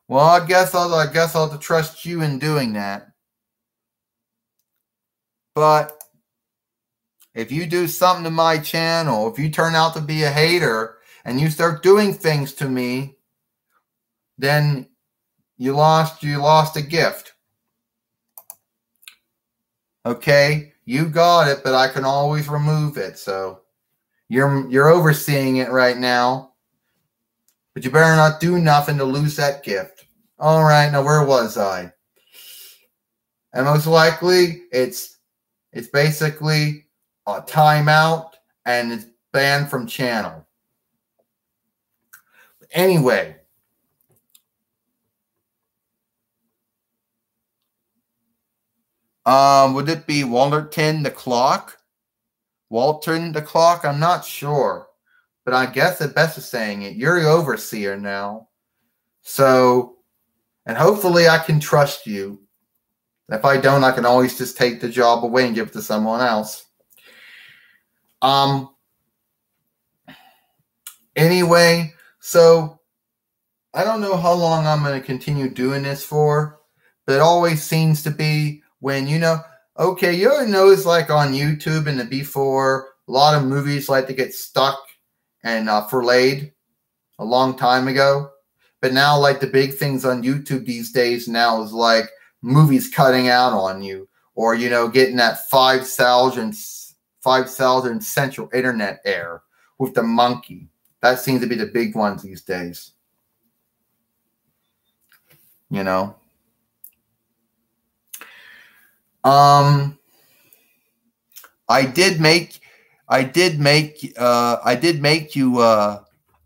Well, I guess I'll have to trust you in doing that. But if you do something to my channel, if you turn out to be a hater and you start doing things to me, then you lost a gift. Okay, you got it, but I can always remove it. So you're overseeing it right now. But you better not do nothing to lose that gift. All right, now where was I? And most likely it's basically a timeout and it's banned from channel. Anyway. Would it be Walterton the Clock? Walton the Clock? I'm not sure. But I guess the best is saying it. You're the overseer now. So, and hopefully I can trust you. If I don't, I can always just take the job away and give it to someone else. Anyway, so I don't know how long I'm going to continue doing this for, but it always seems to be when, you know, okay, you ever notice like on YouTube in the before, a lot of movies like to get stuck and Furlaid a long time ago. But now like the big things on YouTube these days now is like movies cutting out on you, or, you know, getting that 5,000 central internet error with the monkey. That seems to be the big ones these days. You know. I did make you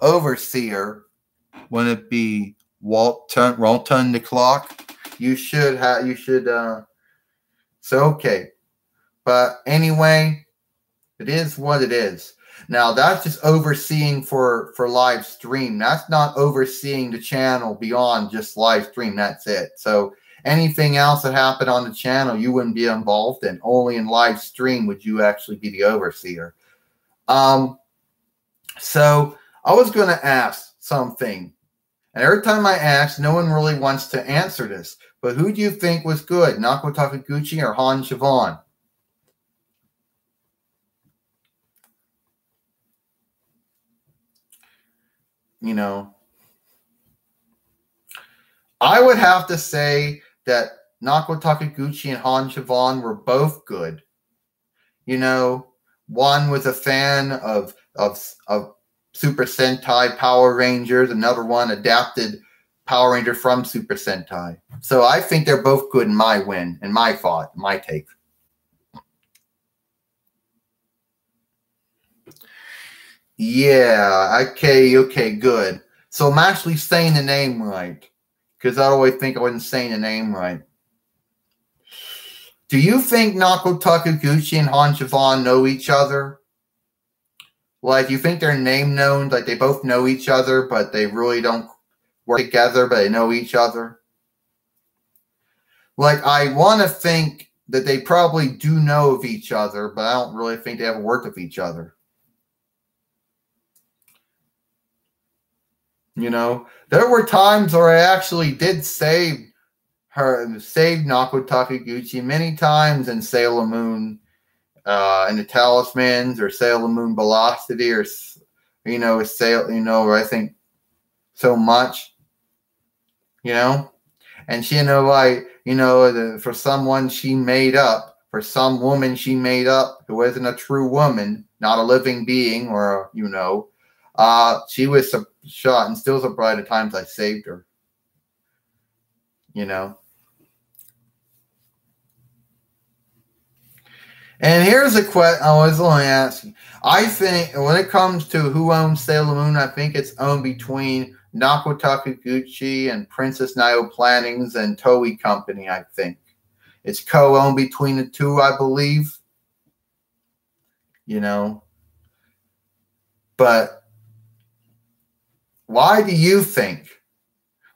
overseer. Wouldn't it be Walton the Clock? You should. So okay, but anyway, it is what it is. Now that's just overseeing for live stream. That's not overseeing the channel beyond just live stream. That's it. So anything else that happened on the channel, you wouldn't be involved in. Only in live stream would you actually be the overseer. So I was going to ask something. And every time I ask, no one really wants to answer this. But who do you think was good, Naoko Takiguchi or Han Siobhan? You know, I would have to say that Naoko Takiguchi and Han Siobhan were both good. You know, one was a fan of Super Sentai Power Rangers. Another one adapted Power Ranger from Super Sentai. So I think they're both good in my thought, my take. Yeah, okay, good. So I'm actually saying the name right. Because I always think I wasn't saying the name right. Do you think Naoko Takiguchi and Han Siobhan know each other? Like, you think they're name known, like they both know each other, but they really don't work together, but they know each other? Like, I want to think that they probably do know of each other, but I don't really think they ever worked with each other. You know, there were times where I actually did save Naoko Takiguchi many times in Sailor Moon, in the Talismans, or Sailor Moon Velocity, or I think so much, and she, for someone she made up, for some woman she made up who isn't a true woman, not a living being, or she was shot and still surprised at times I saved her. And here's a question I was only asking. I think when it comes to who owns Sailor Moon, I think it's owned between Naoko Takiguchi and Princess Nayo Plannings and Toei Company, I think. It's co-owned between the two, I believe. But why do you think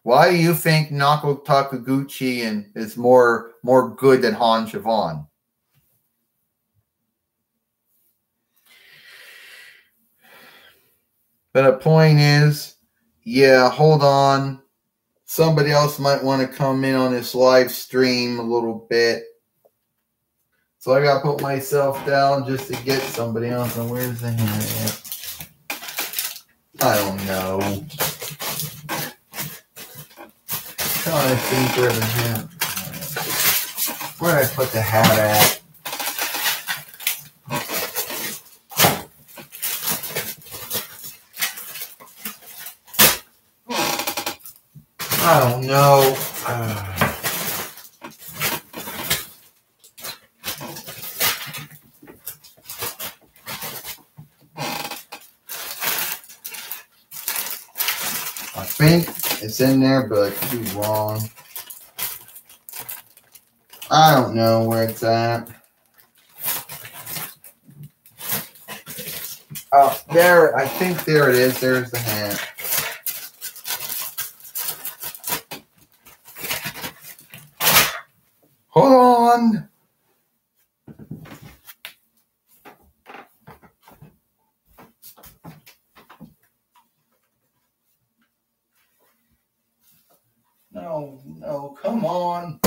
Naoko Takiguchi is more good than Han Siobhan? But the point is, yeah, hold on. Somebody else might want to come in on this live stream a little bit. So I got to put myself down just to get somebody else. And where's the hand at? I don't know. I'm trying to think where the hat. Where did I put the hat at? I don't know. I think it's in there, but I could be wrong. I don't know where it's at. Oh, there. I think there it is. There's the hat. Hold on. No, come on.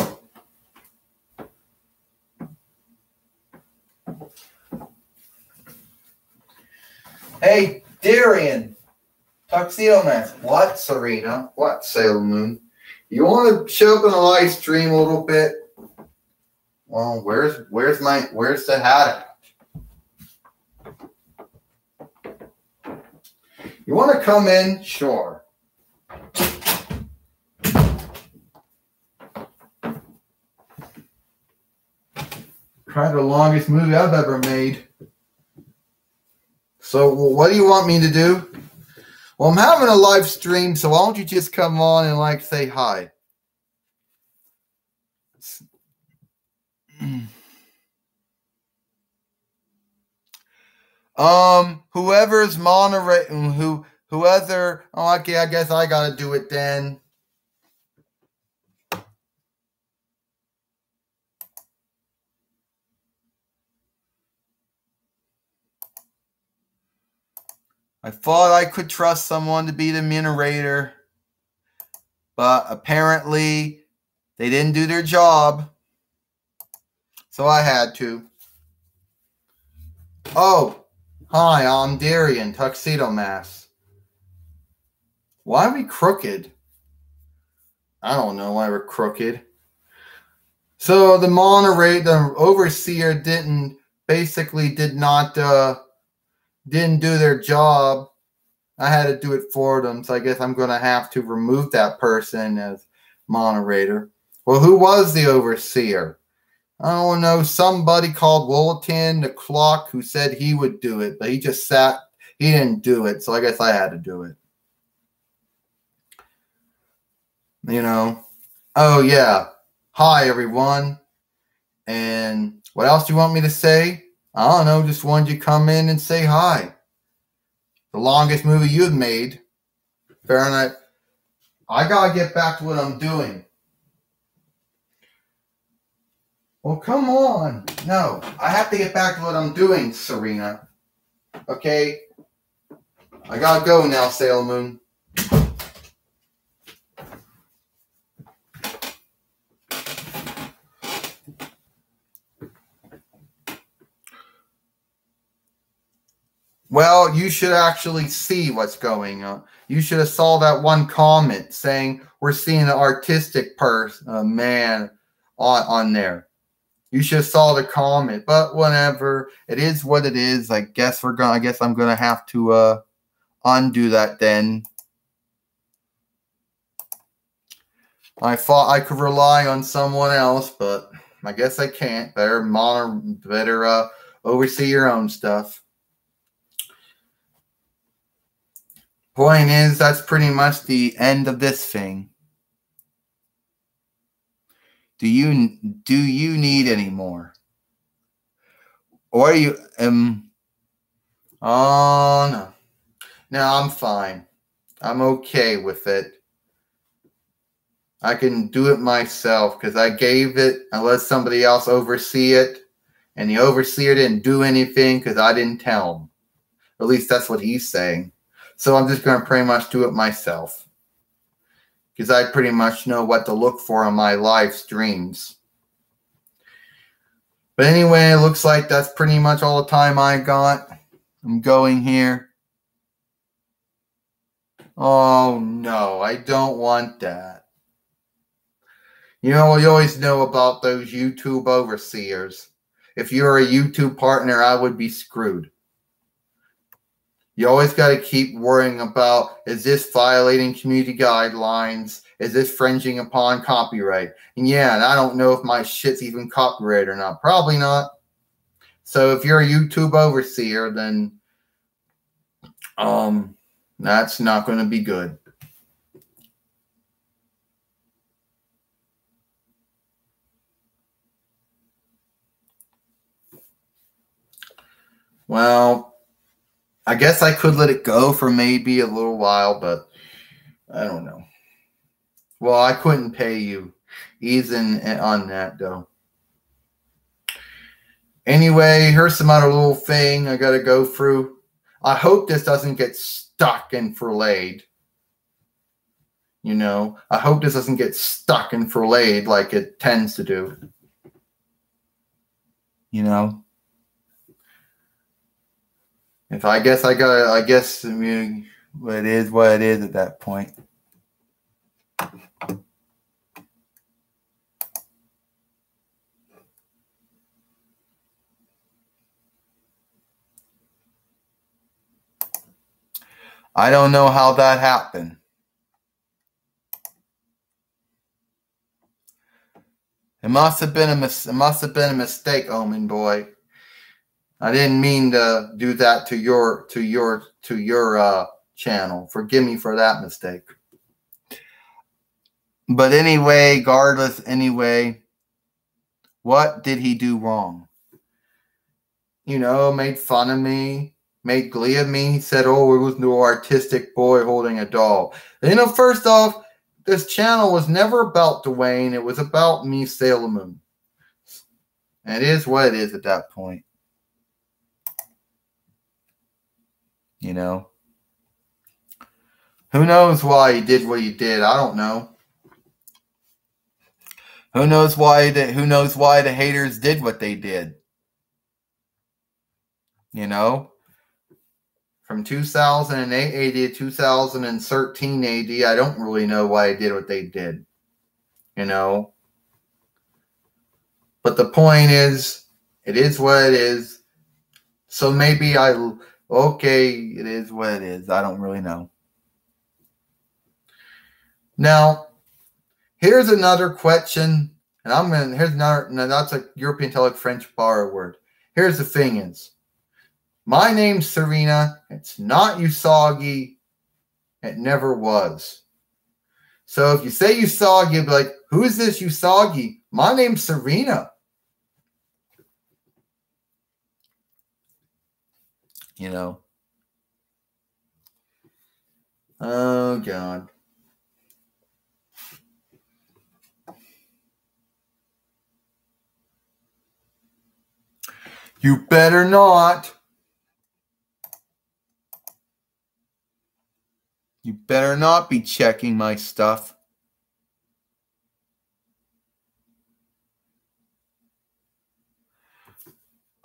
Hey, Darian. Tuxedo Mask. What, Serena? What, Sailor Moon? You want to show up in a live stream a little bit? Well, where's the hat at? You want to come in? Sure. Probably the longest movie I've ever made. So, what do you want me to do? Well, I'm having a live stream, so why don't you just come on and say hi? Whoever's moderating, whoever. Oh, okay. I guess I gotta do it then. I thought I could trust someone to be the moderator, but apparently they didn't do their job, so I had to. Oh, hi, I'm Darian, Tuxedo Mask. Why are we crooked? I don't know why we're crooked. So the moderator, the overseer didn't do their job. I had to do it for them, so I guess I'm going to have to remove that person as moderator. Well, who was the overseer? I don't know, somebody called Willerton the Clock who said he would do it, but he didn't do it, so I guess I had to do it. You know. Oh, yeah. Hi, everyone. And what else do you want me to say? I don't know, just wanted you to come in and say hi. The longest movie you've made. Fahrenheit. I gotta get back to what I'm doing. Well, come on. No, I have to get back to what I'm doing, Serena. Okay? I gotta go now, Sailor Moon. Well, you should actually see what's going on. You should have saw that one comment saying we're seeing an artistic man on there. You should have saw the comment, but whatever. It is what it is. I guess I'm gonna have to undo that then. I thought I could rely on someone else, but I guess I can't. Better oversee your own stuff. Point is, that's pretty much the end of this thing. Do you need any more? Or you oh no. No, I'm fine. I'm okay with it. I can do it myself because I gave it, I let somebody else oversee it, and the overseer didn't do anything because I didn't tell him. At least that's what he's saying. So I'm just going to pretty much do it myself. Because I pretty much know what to look for on my live streams. But anyway, it looks like that's pretty much all the time I got. I'm going here. Oh, no, I don't want that. You know, you always know about those YouTube overseers. If you're a YouTube partner, I would be screwed. You always got to keep worrying about, is this violating community guidelines? Is this infringing upon copyright? And yeah, and I don't know if my shit's even copyrighted or not. Probably not. So if you're a YouTube overseer, then that's not going to be good. Well, I guess I could let it go for maybe a little while, but I don't know. Well, I couldn't pay you even on that, though. Anyway, here's some other little thing I got to go through. I hope this doesn't get stuck and filleted. You know, I hope this doesn't get stuck and filleted like it tends to do. You know? I guess, I mean, it is what it is at that point. I don't know how that happened. It must have been a mistake, Omen Boy. I didn't mean to do that to your channel. Forgive me for that mistake. But anyway, regardless, what did he do wrong? You know, made fun of me, made glee of me. He said, oh, it was no artistic boy holding a doll. And, you know, first off, this channel was never about Dwayne. It was about me, Sailor Moon. And it is what it is at that point. You know? Who knows why he did what he did? I don't know. Who knows why the haters did what they did? You know? From 2008 AD to 2013 AD, I don't really know why they did what they did. You know? But the point is, it is what it is. So maybe okay, it is what it is. I don't really know. Now, here's another question, and here's another, now that's a European Italic French borrowed word. Here's the thing is, my name's Serena. It's not Usagi. It never was. So if you say Usagi, you'll be like, who is this Usagi? My name's Serena. You know. Oh, God. You better not. You better not be checking my stuff.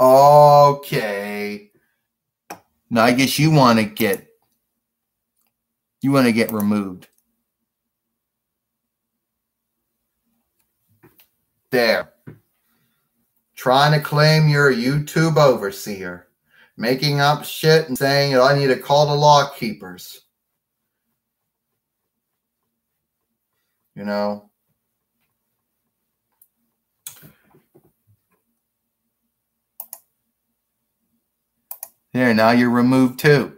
Okay. Now I guess you want to get removed. There. Trying to claim you're a YouTube overseer. Making up shit and saying I need to call the law keepers. You know. There, now you're removed too.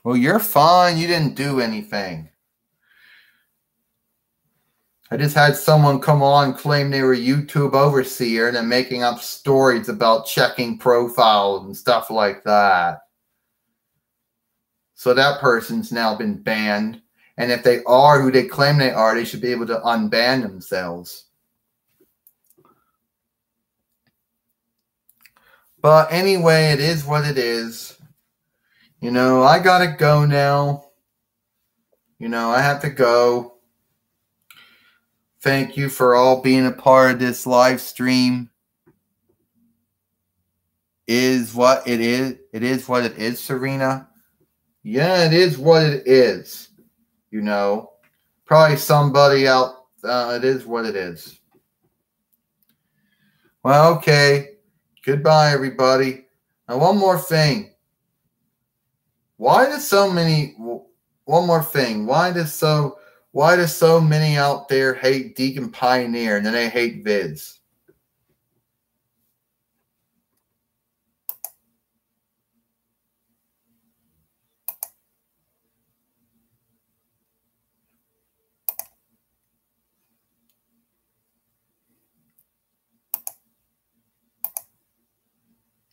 Well, you're fine. You didn't do anything. I just had someone come on claim they were a YouTube overseer and then making up stories about checking profiles and stuff like that. So that person's now been banned. And if they are who they claim they are, they should be able to unban themselves. But anyway, it is what it is. You know, I gotta go now. You know, I have to go. Thank you for all being a part of this live stream. Is what it is. It is what it is, Serena. Yeah, it is what it is. You know, probably somebody out. It is what it is. Well, okay. Goodbye, everybody. Now, one more thing. Why does so many? One more thing. Why does so many out there hate Deacon Pioneer and then they hate Vids?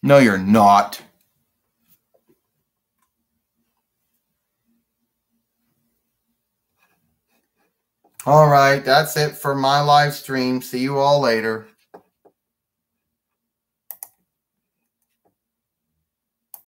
No, you're not. All right, that's it for my live stream. See you all later.